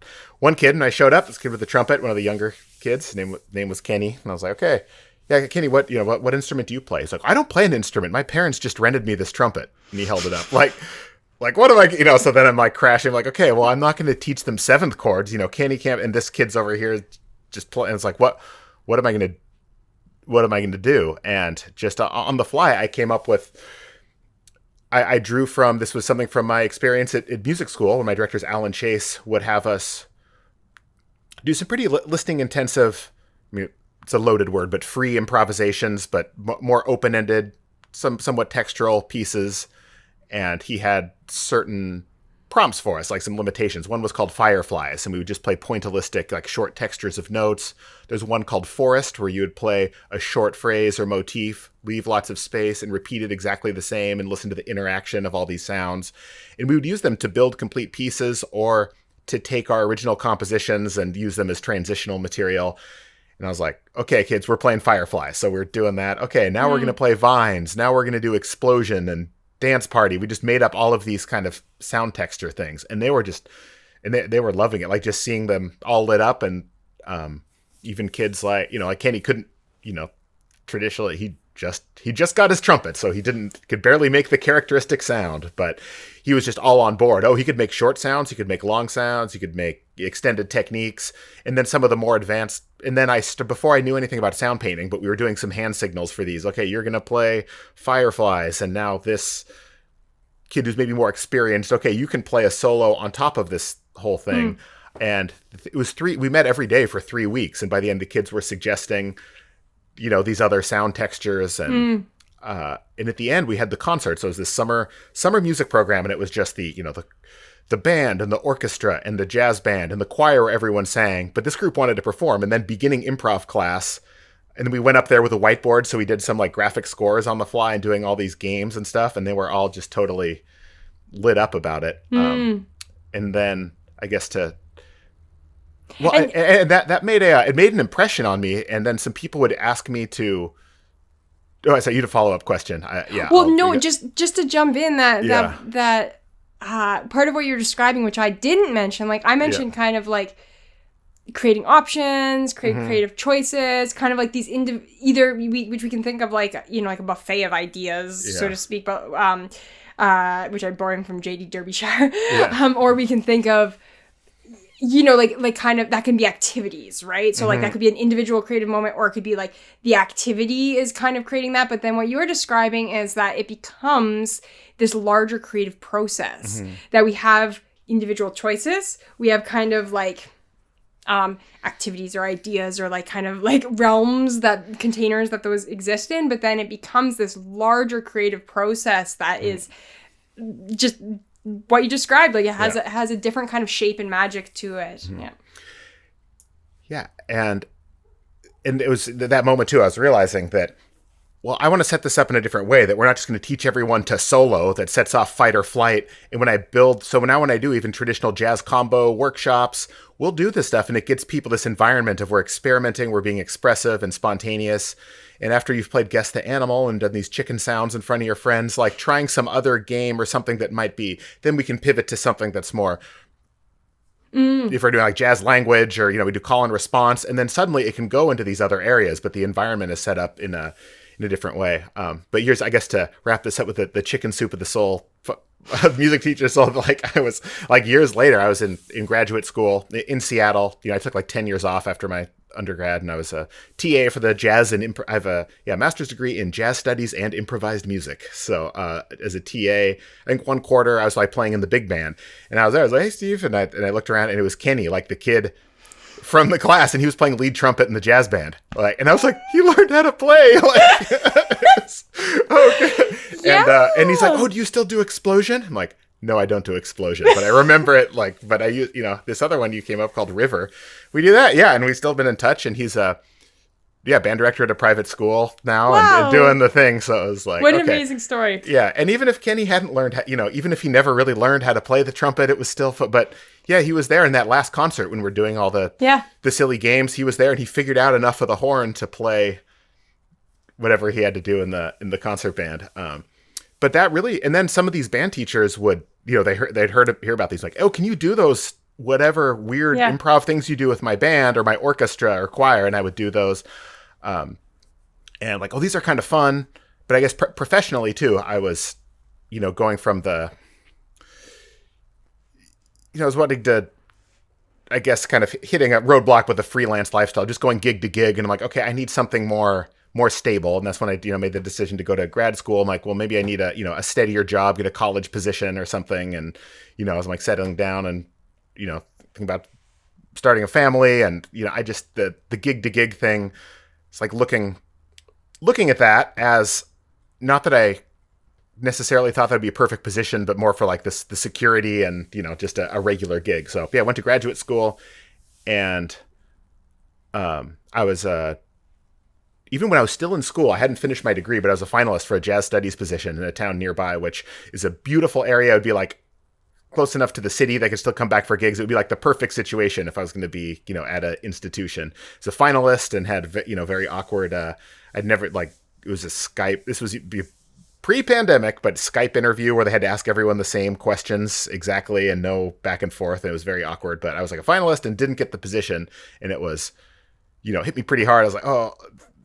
kid, and I showed up, this kid with the trumpet, one of the younger kids, name was Kenny. And I was like, okay, yeah, Kenny, what instrument do you play? He's like, I don't play an instrument. My parents just rented me this trumpet. And he held it up. Like, what am I, so then I'm like crashing, like, okay, well, I'm not going to teach them seventh chords. Kenny can't, and this kid's over here just playing. And it's like, what am I going to do? And just on the fly, I came up with, I drew from, this was something from my experience at music school, where my directors, Alan Chase, would have us do some pretty listening intensive, it's a loaded word, but free improvisations, but more open-ended, somewhat textural pieces. And he had certain prompts for us, like some limitations. One was called Fireflies, and we would just play pointillistic, like short textures of notes. There's one called Forest, where you would play a short phrase or motif, leave lots of space, and repeat it exactly the same, and listen to the interaction of all these sounds. And we would use them to build complete pieces or to take our original compositions and use them as transitional material. And I was like, okay, kids, we're playing Fireflies. So we're doing that. Okay, now we're going to play Vines. Now we're going to do Explosion and Dance Party. We just made up all of these kind of sound texture things, and they were they were loving it, like just seeing them all lit up. And even kids like Kenny couldn't, traditionally he just got his trumpet, so he could barely make the characteristic sound, but he was just all on board. He could make short sounds, he could make long sounds, he could make extended techniques, and then some of the more advanced. And then before I knew anything about sound painting, but we were doing some hand signals for these. Okay, you're going to play Fireflies, and now this kid who's maybe more experienced, okay, you can play a solo on top of this whole thing. And it was we met every day for 3 weeks, and by the end the kids were suggesting, these other sound textures, and at the end we had the concert. So it was this summer music program, and it was just the band and the orchestra and the jazz band and the choir where everyone sang, but this group wanted to perform. And then beginning improv class, and then we went up there with a whiteboard, so we did some like graphic scores on the fly and doing all these games and stuff, and they were all just totally lit up about it. And then I guess that made an impression on me. And then some people would ask me to. Oh, I said you had a follow-up question. Just to jump in, that part of what you're describing, which I didn't mention, like I mentioned kind of like creating options, creative choices, kind of like these which we can think of like, like a buffet of ideas, so to speak, but which I borrowed from JD Derbyshire. Or we can think of, like kind of, that can be activities, right? So like that could be an individual creative moment, or it could be like the activity is kind of creating that. But then what you're describing is that it becomes this larger creative process, that we have individual choices. We have kind of like activities or ideas, or like kind of like realms, containers that those exist in. But then it becomes this larger creative process that is just what you described. Like it has a different kind of shape and magic to it. And it was that moment too, I was realizing that, well, I want to set this up in a different way, that we're not just going to teach everyone to solo that sets off fight or flight. And when I do even traditional jazz combo workshops, we'll do this stuff, and it gets people this environment of we're experimenting, we're being expressive and spontaneous. And after you've played Guess the Animal and done these chicken sounds in front of your friends, like trying some other game or something that might be, then we can pivot to something that's more, if we're doing like jazz language, or, we do call and response, and then suddenly it can go into these other areas, but the environment is set up in a different way. But yours, I guess, to wrap this up with the chicken soup of the soul music teacher. So like I was like years later, I was in graduate school in Seattle. I took like 10 years off after my undergrad, and I was a TA for the jazz and I have a master's degree in jazz studies and improvised music. So as a TA, I think one quarter I was like playing in the big band, and I was there. I was like, "Hey, Steve," and I looked around, and it was Kenny, like the kid from the class, and he was playing lead trumpet in the jazz band. Like, and I was like, "You learned how to play?" Like, okay. And he's like, "Oh, do you still do Explosion?" I'm like, "No, I don't do Explosion, but I remember it." Like, but I use, this other one you came up called River. We do that, and we've still been in touch. And he's band director at a private school now. Wow. and doing the thing. So it was like, what an amazing story. Yeah, and even if Kenny hadn't learned, even if he never really learned how to play the trumpet, it was still but he was there in that last concert when we're doing all the silly games. He was there, and he figured out enough of the horn to play whatever he had to do in the concert band. But that really, and then some of these band teachers would, they'd hear about these, like, "Oh, can you do those whatever weird improv things you do with my band or my orchestra or choir?" And I would do those. And like, "Oh, these are kind of fun." But I guess professionally too, I was, going from I was wanting to, I guess, kind of hitting a roadblock with a freelance lifestyle, just going gig to gig. And I'm like, okay, I need something more stable. And that's when I, made the decision to go to grad school. I'm like, well, maybe I need a steadier job, get a college position or something. And, I was like settling down and, thinking about starting a family. And, I just, the gig to gig thing, it's like looking at that as not that I necessarily thought that'd be a perfect position, but more for like this, the security and, just a regular gig. So yeah, I went to graduate school, and I was, even when I was still in school, I hadn't finished my degree, but I was a finalist for a jazz studies position in a town nearby, which is a beautiful area. It would be like close enough to the city that I could still come back for gigs. It would be like the perfect situation if I was going to be, at an institution. As a finalist, and had, very awkward, I'd never, like, it was a Skype, this was pre-pandemic, but Skype interview where they had to ask everyone the same questions exactly and no back and forth. And it was very awkward, but I was like a finalist and didn't get the position. And it was, hit me pretty hard. I was like, oh,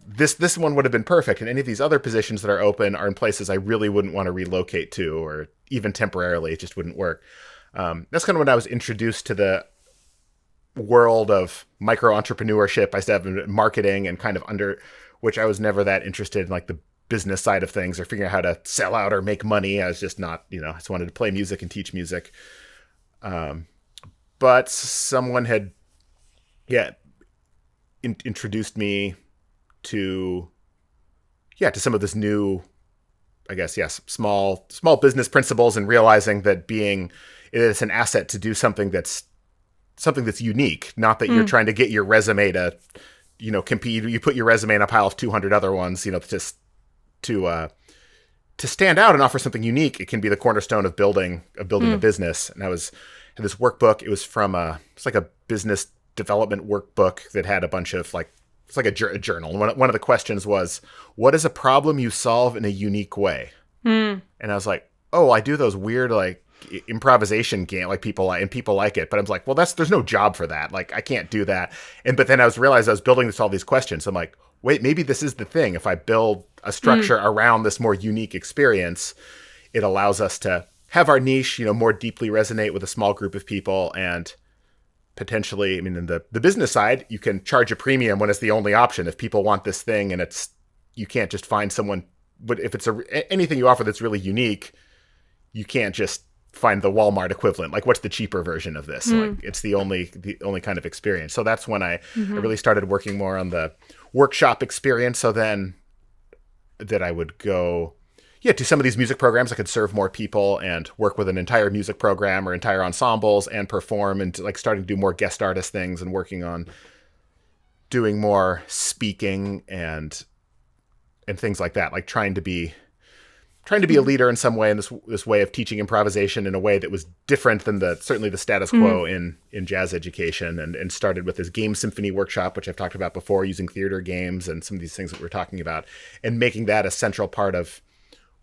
this one would have been perfect. And any of these other positions that are open are in places I really wouldn't want to relocate to, or even temporarily. It just wouldn't work. That's kind of when I was introduced to the world of micro entrepreneurship. I started in marketing, and kind of which I was never that interested in, like the business side of things or figuring out how to sell out or make money. I was just not, I just wanted to play music and teach music. But someone had, introduced me to some of this new, I guess, small business principles, and realizing that it's an asset to do something that's unique. Not that you're trying to get your resume to, compete. You put your resume in a pile of 200 other ones, just to stand out and offer something unique. It can be the cornerstone of building a business. And I had this workbook. It was from it's like a business development workbook that had a bunch of it's like a journal. One of the questions was, what is a problem you solve in a unique way? And I was like, oh, I do those weird, like, improvisation game, like people like it. But I was like, well, there's no job for that. Like, I can't do that. But then I realized I was building all these questions. I'm like, wait, maybe this is the thing. If I build a structure around this more unique experience, it allows us to have our niche, more deeply resonate with a small group of people. And potentially, in the business side, you can charge a premium when it's the only option. If people want this thing, and you can't just find someone, but if it's anything you offer that's really unique, you can't just find the Walmart equivalent. Like, what's the cheaper version of this? Like, it's the only kind of experience. So that's when I really started working more on the workshop experience. So then that I would go to some of these music programs. I could serve more people and work with an entire music program or entire ensembles and perform, and starting to do more guest artist things, and working on doing more speaking and things like that. Like trying to be a leader in some way, in this way of teaching improvisation in a way that was different than certainly the status quo in jazz education, and started with this game symphony workshop, which I've talked about before, using theater games and some of these things that we're talking about, and making that a central part of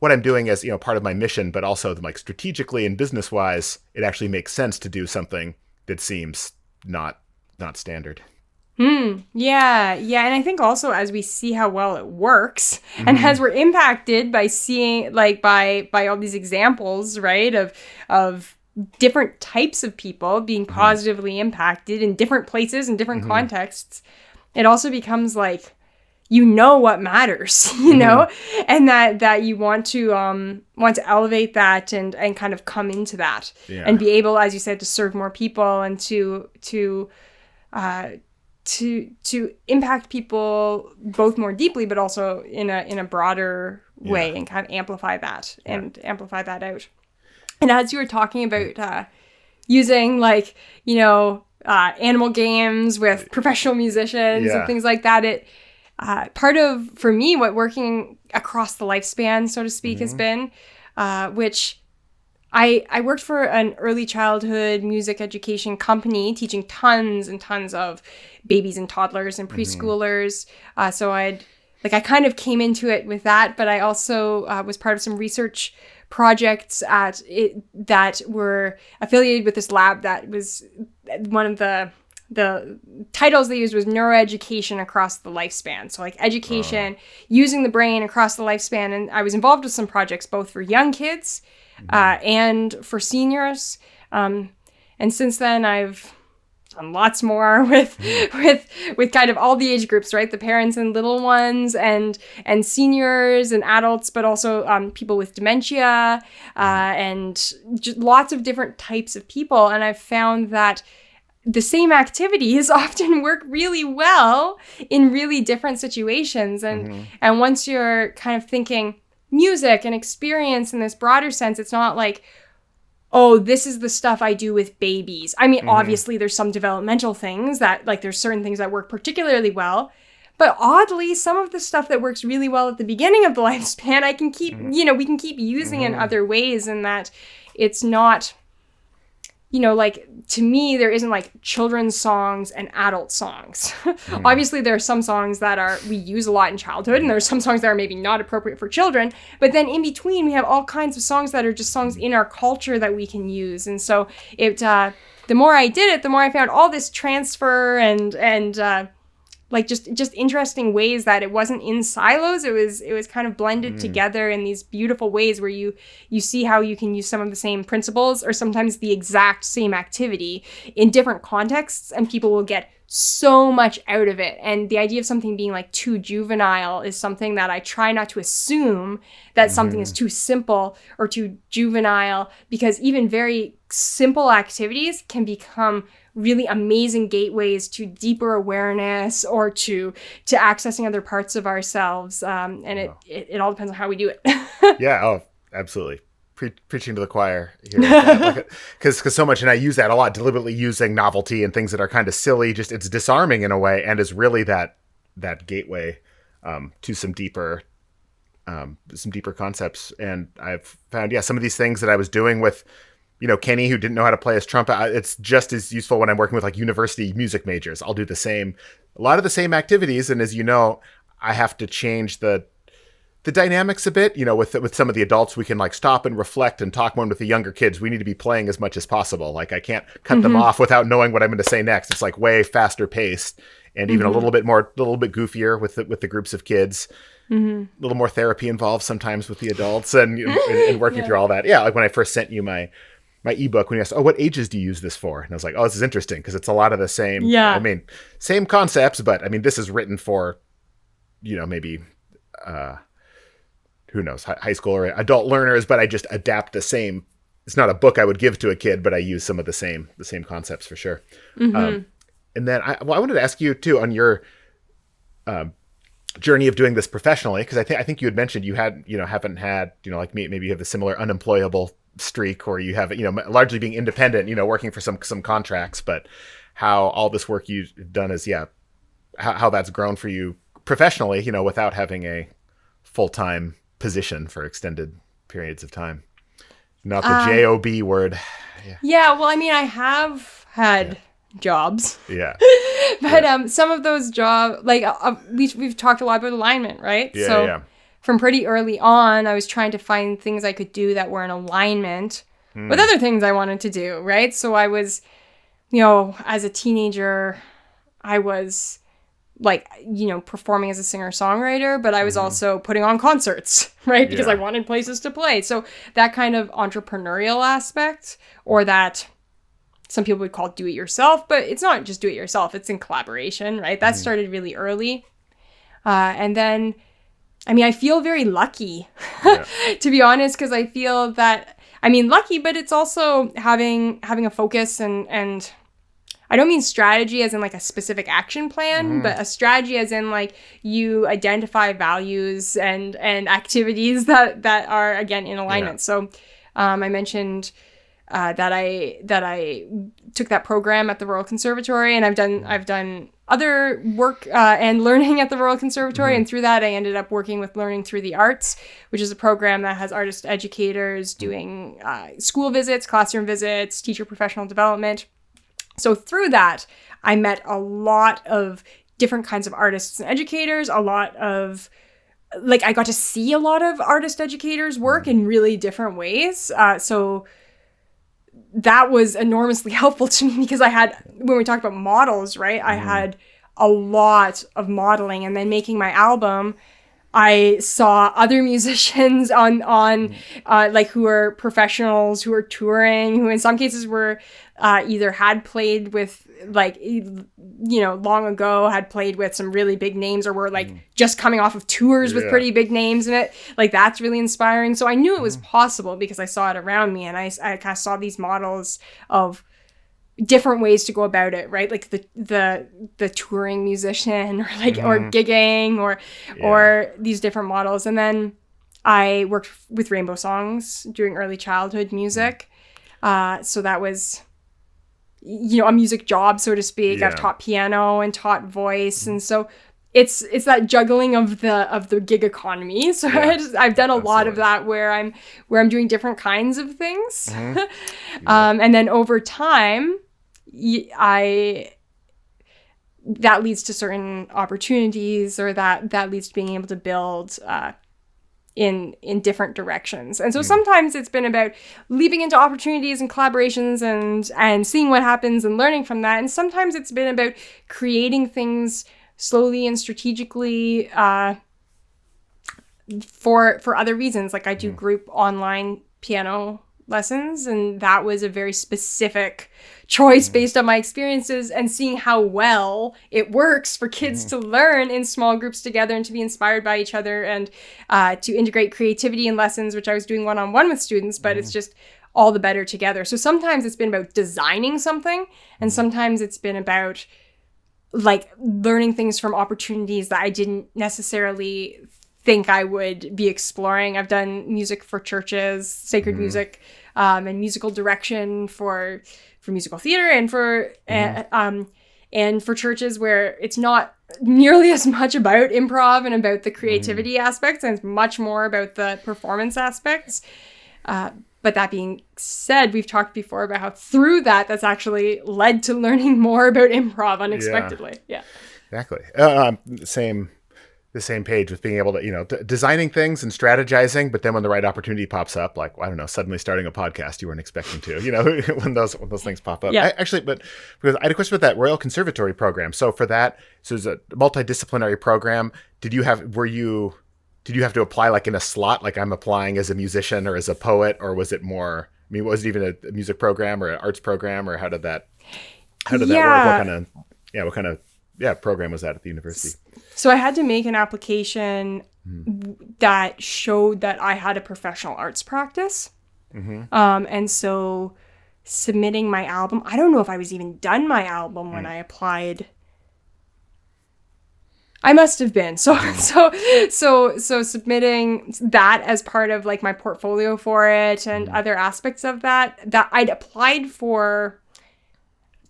what I'm doing as, part of my mission, but also like strategically and business wise, it actually makes sense to do something that seems not standard. Yeah. And I think also as we see how well it works, and as we're impacted by seeing, like, by all these examples, right, of different types of people being positively impacted in different places and different contexts, it also becomes like, what matters, and that you want to elevate that and kind of come into that and be able, as you said, to serve more people and to impact people both more deeply, but also in a broader way, and kind of amplify that out. And as you were talking about using, like, animal games with professional musicians and things like that, it part of, for me, what working across the lifespan, so to speak, has been, which I worked for an early childhood music education company, teaching tons and tons of babies and toddlers and preschoolers. So I kind of came into it with that, but I also was part of some research projects that were affiliated with this lab. That was one of the titles they used was neuroeducation across the lifespan. So like education, using the brain across the lifespan. And I was involved with some projects, both for young kids and for seniors. And since then I've done lots more with kind of all the age groups, right? The parents and little ones and seniors and adults, but also people with dementia and lots of different types of people. And I've found that the same activities often work really well in really different situations. And once you're kind of thinking, music and experience in this broader sense. It's not like, oh, this is the stuff I do with babies. I mean, obviously there's some developmental things that, like, there's certain things that work particularly well. But oddly, some of the stuff that works really well at the beginning of the lifespan, I can keep, we can keep using in other ways, and that it's not, like, to me, there isn't like children's songs and adult songs. Obviously, there are some songs that we use a lot in childhood, and there are some songs that are maybe not appropriate for children. But then in between, we have all kinds of songs that are just songs in our culture that we can use. And so the more I did it, the more I found all this transfer and like just interesting ways that it wasn't in silos. It was kind of blended together in these beautiful ways where you see how you can use some of the same principles or sometimes the exact same activity in different contexts, and people will get so much out of it. And the idea of something being like too juvenile is something that I try not to assume that something is too simple or too juvenile, because even very simple activities can become really amazing gateways to deeper awareness or to accessing other parts of ourselves. And it all depends on how we do it. Yeah. Oh, absolutely. Preaching to the choir here. Because so much, and I use that a lot, deliberately using novelty and things that are kind of silly. Just it's disarming in a way, and is really that gateway to some deeper concepts. And I've found, some of these things that I was doing with, Kenny, who didn't know how to play his trumpet, it's just as useful when I'm working with like university music majors. I'll do a lot of the same activities. And as you know, I have to change the dynamics a bit, with some of the adults. We can like stop and reflect and talk more. With the younger kids, we need to be playing as much as possible. Like I can't cut them off without knowing what I'm going to say next. It's like way faster paced, and even a little bit goofier with the groups of kids. A little more therapy involved sometimes with the adults and working through all that. Yeah. Like when I first sent you my ebook, when you asked, what ages do you use this for? And I was like, this is interesting because it's a lot of the same. Yeah. I mean, same concepts, but I mean, this is written for, maybe, who knows, high school or adult learners, but I just adapt the same. It's not a book I would give to a kid, but I use some of the same concepts for sure. And then I wanted to ask you too on your journey of doing this professionally, because I think you had mentioned you haven't had, like me, maybe you have a similar unemployable streak, or you have, largely being independent, working for some contracts, but how all this work you've done is, how that's grown for you professionally, without having a full-time position for extended periods of time. Not the JOB word. Yeah. Well, I mean, I have had jobs. Yeah. But some of those jobs, like we've talked a lot about alignment, right? Yeah. So yeah. From pretty early on, I was trying to find things I could do that were in alignment with other things I wanted to do, right? So I was, as a teenager, I was like, performing as a singer-songwriter, but I was also putting on concerts, right? Because I wanted places to play. So that kind of entrepreneurial aspect, or that some people would call do it yourself, but it's not just do it yourself, it's in collaboration, right? That started really early. And then, I mean, I feel very lucky, to be honest, because I feel that, lucky, but it's also having a focus and I don't mean strategy as in like a specific action plan, but a strategy as in like you identify values and activities that are, again, in alignment. So I mentioned that I took that program at the Royal Conservatory, and I've done other work and learning at the Royal Conservatory, and through that I ended up working with Learning Through the Arts, which is a program that has artist educators doing school visits, classroom visits, teacher professional development. So through that, I met a lot of different kinds of artists and educators, I got to see a lot of artist educators work in really different ways. So that was enormously helpful to me because I had, when we talked about models, right, I had a lot of modeling. And then making my album, I saw other musicians on who are professionals, who are touring, who in some cases were either had played with, long ago, had played with some really big names, or were just coming off of tours with pretty big names in it. Like, that's really inspiring. So I knew it was possible because I saw it around me, and I kind of saw these models of different ways to go about it, right? Like the touring musician, or or gigging, or these different models. And then I worked with Rainbow Songs doing early childhood music. So that was, a music job, so to speak. Yeah. I've taught piano and taught voice. And so it's that juggling of the gig economy. So Yeah, I've done a lot of absolutely. that where I'm doing different kinds of things. Mhm. And then over time, that leads to certain opportunities, or that leads to being able to build in different directions. And so sometimes it's been about leaping into opportunities and collaborations and seeing what happens and learning from that. And sometimes it's been about creating things slowly and strategically for other reasons. Like I do group online piano lessons, and that was a very specific choice based on my experiences and seeing how well it works for kids to learn in small groups together and to be inspired by each other, and to integrate creativity in lessons, which I was doing one-on-one with students, but it's just all the better together. So sometimes it's been about designing something, and sometimes it's been about like learning things from opportunities that I didn't necessarily think I would be exploring. I've done music for churches, sacred music, and musical direction for musical theater, and for churches where it's not nearly as much about improv and about the creativity aspects, and it's much more about the performance aspects. But that being said, we've talked before about how through that's actually led to learning more about improv unexpectedly. Yeah. Exactly. The same page with being able to, designing things and strategizing, but then when the right opportunity pops up, like, I don't know, suddenly starting a podcast you weren't expecting to, when those things pop up. Yeah. Because I had a question about that Royal Conservatory program. So for that, so it's a multidisciplinary program. Did you have to apply like in a slot, like I'm applying as a musician or as a poet, or was it more, was it even a music program or an arts program, or how did that work? What kind of program was that at the university? So I had to make an application that showed that I had a professional arts practice. And so submitting my album, I don't know if I was even done my album when I applied. I must have been. So submitting that as part of like my portfolio for it, and other aspects of that I'd applied for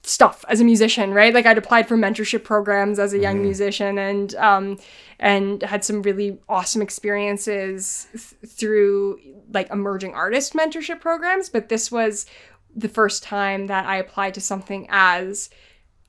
stuff as a musician, right? Like I'd applied for mentorship programs as a young musician, and had some really awesome experiences through like emerging artist mentorship programs. But this was the first time that I applied to something as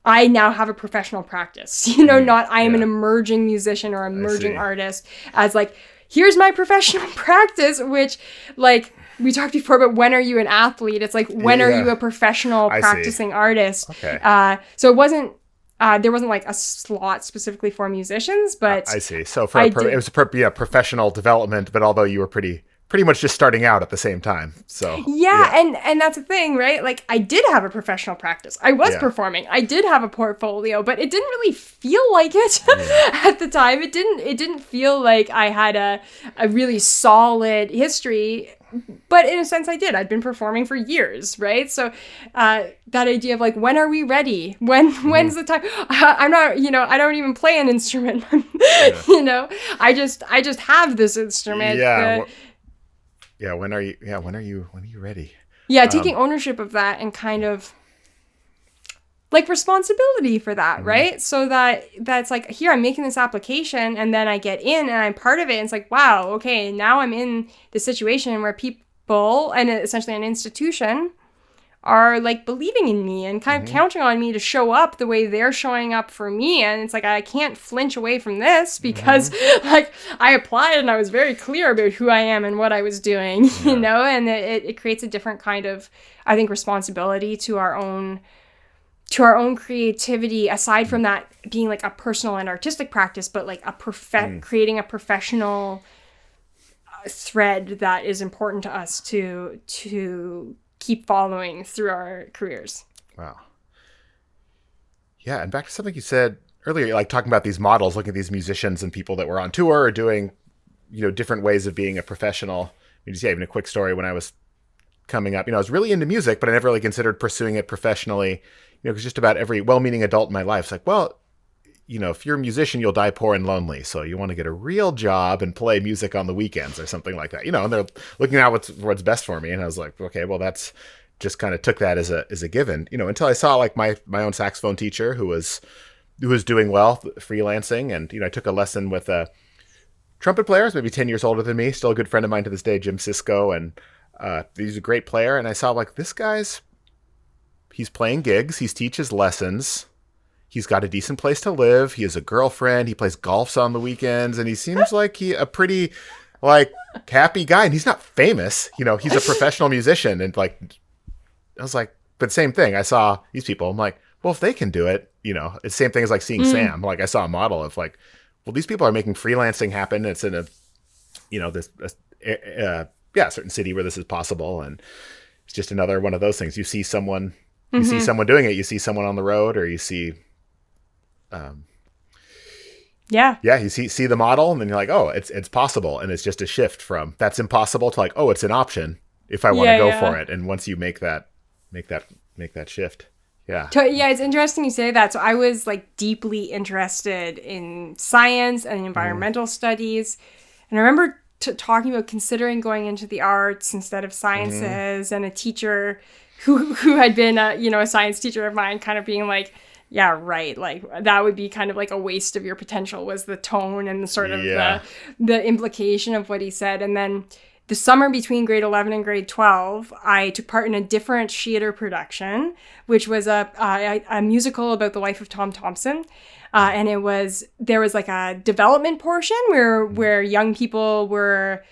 I now have a professional practice, not I am an emerging musician or emerging artist, as like, here's my professional practice, which like, we talked before about when are you an athlete? It's like, when are you a professional practicing artist? Okay. So it wasn't, there wasn't like a slot specifically for musicians, but I see. So it was professional development, but although you were pretty much just starting out at the same time. So and that's the thing, right? Like I did have a professional practice. I was performing. I did have a portfolio, but it didn't really feel like it at the time. It didn't feel like I had a really solid history. But in a sense, I did. I'd been performing for years, right? So that idea of like, when are we ready? When's the time? I'm not, I don't even play an instrument. I just have this instrument. When are you ready? Yeah, taking ownership of that and kind of like responsibility for that, right? So that's like, here, I'm making this application, and then I get in and I'm part of it. And it's like, wow, okay, now I'm in the situation where people and essentially an institution are like believing in me and kind of counting on me to show up the way they're showing up for me. And it's like, I can't flinch away from this because like I applied and I was very clear about who I am and what I was doing, and it creates a different kind of, I think, responsibility to our own creativity, aside from that being like a personal and artistic practice, but like creating a professional thread that is important to us to keep following through our careers. Wow. Yeah, and back to something you said earlier, like talking about these models, looking at these musicians and people that were on tour or doing, different ways of being a professional. Even a quick story when I was coming up, I was really into music, but I never really considered pursuing it professionally, because just about every well-meaning adult in my life is like, well, if you're a musician, you'll die poor and lonely. So you want to get a real job and play music on the weekends or something like that. And they're looking at what's best for me. And I was like, okay, well, that's just kind of took that as a given, until I saw like my own saxophone teacher who was doing well freelancing. And, I took a lesson with a trumpet player, maybe 10 years older than me, still a good friend of mine to this day, Jim Sisko. And he's a great player. And I saw like he's playing gigs. He teaches lessons. He's got a decent place to live. He has a girlfriend. He plays golf on the weekends. And he seems like a pretty like happy guy. And he's not famous. He's a professional musician. And like, I was like, but same thing. I saw these people. I'm like, well, if they can do it, it's the same thing as like seeing Sam. Like I saw a model of like, well, these people are making freelancing happen. It's in a certain city where this is possible. And it's just another one of those things. You see someone doing it. You see someone on the road, or you see, you see the model, and then you're like, oh, it's possible. And it's just a shift from that's impossible to like, oh, it's an option if I want to go for it. And once you make that shift. Yeah. It's interesting you say that. So I was like deeply interested in science and environmental studies. And I remember talking about considering going into the arts instead of sciences, and a teacher who had been a science teacher of mine kind of being like, yeah, right. Like that would be kind of like a waste of your potential, was the tone and the sort of the implication of what he said. And then the summer between grade 11 and grade 12, I took part in a different theater production, which was a musical about the life of Tom Thompson. And there was like a development portion where young people were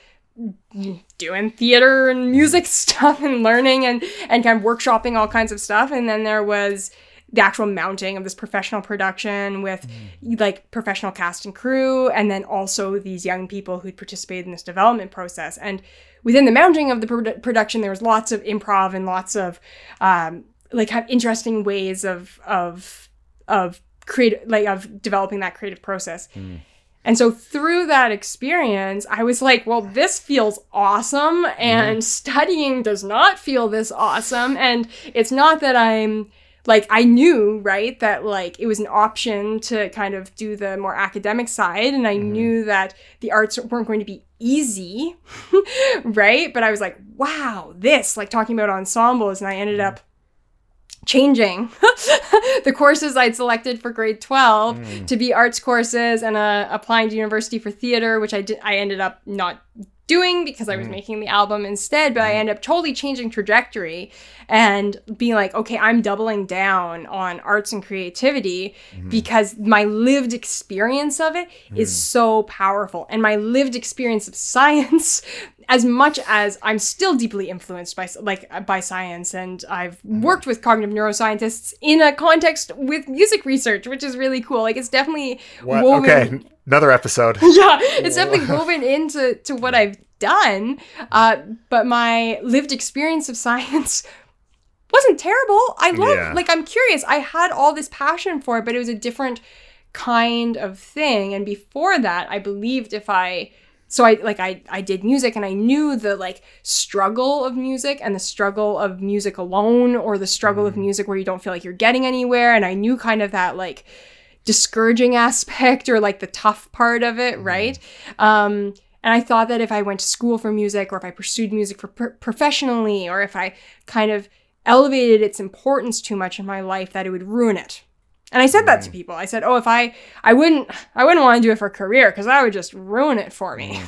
doing theater and music stuff and learning and kind of workshopping all kinds of stuff. And then there was the actual mounting of this professional production with like professional cast and crew, and then also these young people who'd participated in this development process. And within the mounting of the production, there was lots of improv and lots of like kind of interesting ways of developing that creative process. And so through that experience, I was like, well, this feels awesome, and studying does not feel this awesome. And it's not that I'm like, I knew, right, that like it was an option to kind of do the more academic side. And I knew that the arts weren't going to be easy, right? But I was like, wow, this, like talking about ensembles. And I ended up changing the courses I'd selected for grade 12 to be arts courses, and applying to university for theater, which I ended up not doing because I was making the album instead. But I ended up totally changing trajectory and being like, okay, I'm doubling down on arts and creativity because my lived experience of it is so powerful. And my lived experience of science, as much as I'm still deeply influenced by science, and I've worked with cognitive neuroscientists in a context with music research, which is really cool. Like it's definitely woven. Okay, another episode. Yeah, it's definitely woven into what I've done. But my lived experience of science wasn't terrible. I love, like, I'm curious. I had all this passion for it, but it was a different kind of thing. And before that, I believed I did music, and I knew the like struggle of music and the struggle of music alone, or the struggle of music where you don't feel like you're getting anywhere. And I knew kind of that like discouraging aspect, or like the tough part of it, right? And I thought that if I went to school for music, or if I pursued music professionally, or if I kind of elevated its importance too much in my life, that it would ruin it. And I said that to people. I said, oh, if I wouldn't want to do it for a career, because that would just ruin it for me,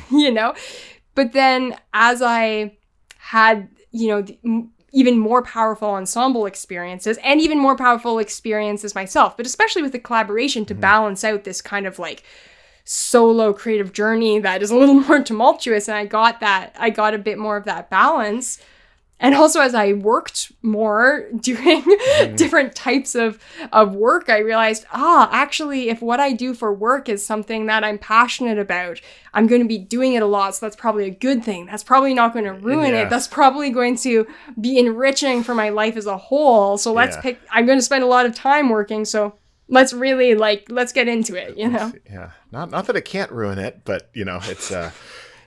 But then as I had, even more powerful ensemble experiences, and even more powerful experiences myself, but especially with the collaboration to balance out this kind of like solo creative journey that is a little more tumultuous. And I got a bit more of that balance. And also, as I worked more doing different types of work, I realized, actually, if what I do for work is something that I'm passionate about, I'm going to be doing it a lot. So that's probably a good thing. That's probably not going to ruin it. That's probably going to be enriching for my life as a whole. So I'm going to spend a lot of time working. So let's really let's get into it, Yeah. Not that it can't ruin it, but it's,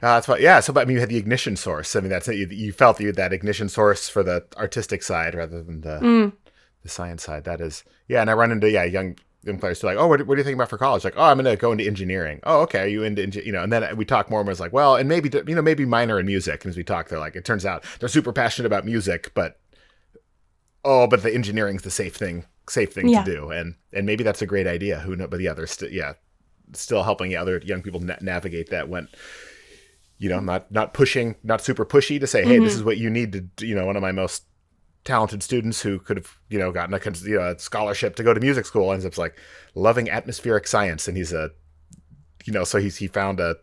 that's why, yeah. So, but I mean, you had the ignition source. I mean, that's it. You felt you had that ignition source for the artistic side rather than the science side. That is, yeah. And I run into young young players to like, oh, what do you think about for college? Like, oh, I'm going to go into engineering. Oh, okay. Are you into, and then we talk more and it's like, well, and maybe, maybe minor in music. And as we talk, they're like, it turns out they're super passionate about music, but the engineering's the safe thing to do. And maybe that's a great idea. Who knows? But yeah, still helping other young people navigate that when, not pushing, not super pushy to say, hey, this is what you need to do. One of my most talented students who could have, gotten a scholarship to go to music school ends up like loving atmospheric science. And he's so he found has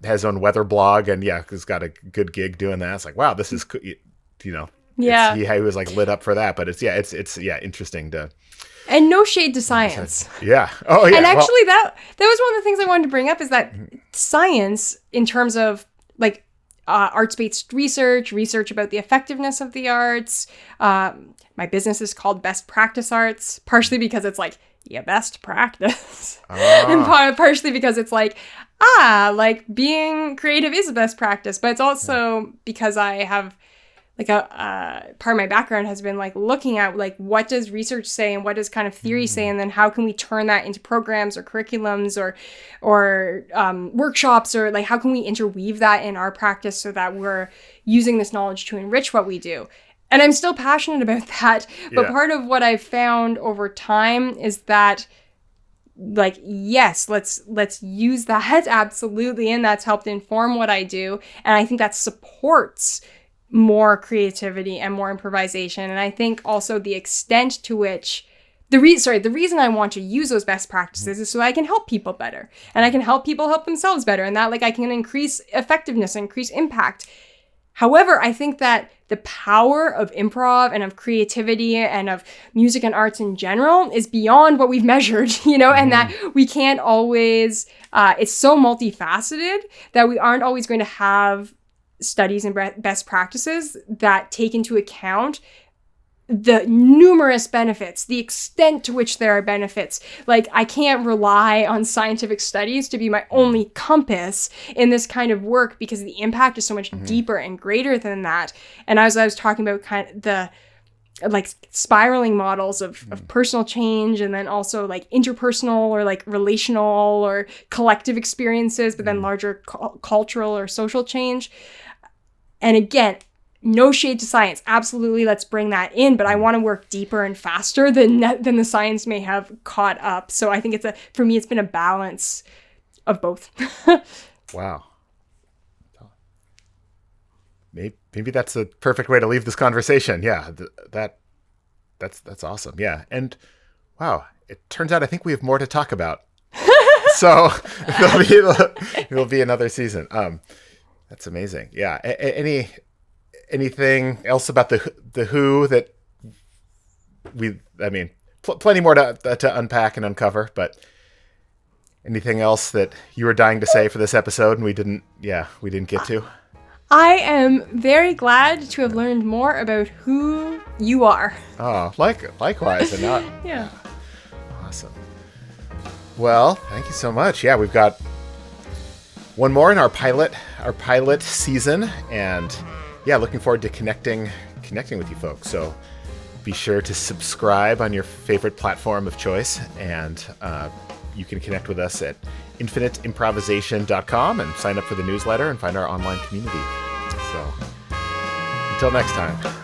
his own weather blog and he's got a good gig doing that. It's like, wow, this is, he was like lit up for that, but it's interesting to. And no shade to science. Yeah. Oh yeah. And actually that was one of the things I wanted to bring up is that science in terms of like arts-based research about the effectiveness of the arts. My business is called Best Practice Arts, partially because it's like, best practice. And partially because it's like, like being creative is the best practice. But it's also because I have like a part of my background has been like looking at like what does research say and what does kind of theory say, and then how can we turn that into programs or curriculums or workshops, or like how can we interweave that in our practice so that we're using this knowledge to enrich what we do. And I'm still passionate about that, but part of what I've found over time is that like, yes, let's use that absolutely, and that's helped inform what I do, and I think that supports more creativity and more improvisation. And I think also the extent to which the reason I want to use those best practices is so I can help people better, and I can help people help themselves better, and that like I can increase effectiveness, increase impact. However, I think that the power of improv and of creativity and of music and arts in general is beyond what we've measured, and that we can't always, it's so multifaceted that we aren't always going to have studies and best practices that take into account the numerous benefits, the extent to which there are benefits. Like, I can't rely on scientific studies to be my only compass in this kind of work, because the impact is so much deeper and greater than that. And as I was talking about kind of the like spiraling models of personal change, and then also like interpersonal or like relational or collective experiences, but then larger cultural or social change. And again, no shade to science. Absolutely, let's bring that in. But I want to work deeper and faster than the science may have caught up. So I think for me, it's been a balance of both. Wow. Maybe that's the perfect way to leave this conversation. Yeah, that's awesome. Yeah, and wow, it turns out I think we have more to talk about. So there'll be another season. That's amazing. Yeah. Anything else about the Who that plenty more to unpack and uncover, but anything else that you were dying to say for this episode and we didn't get to? I am very glad to have learned more about who you are. Oh, likewise. And not. Yeah. Awesome. Well, thank you so much. Yeah, we've got one more in our pilot season, and looking forward to connecting with you folks. So be sure to subscribe on your favorite platform of choice, and you can connect with us at infiniteimprovisation.com and sign up for the newsletter and find our online community. So until next time.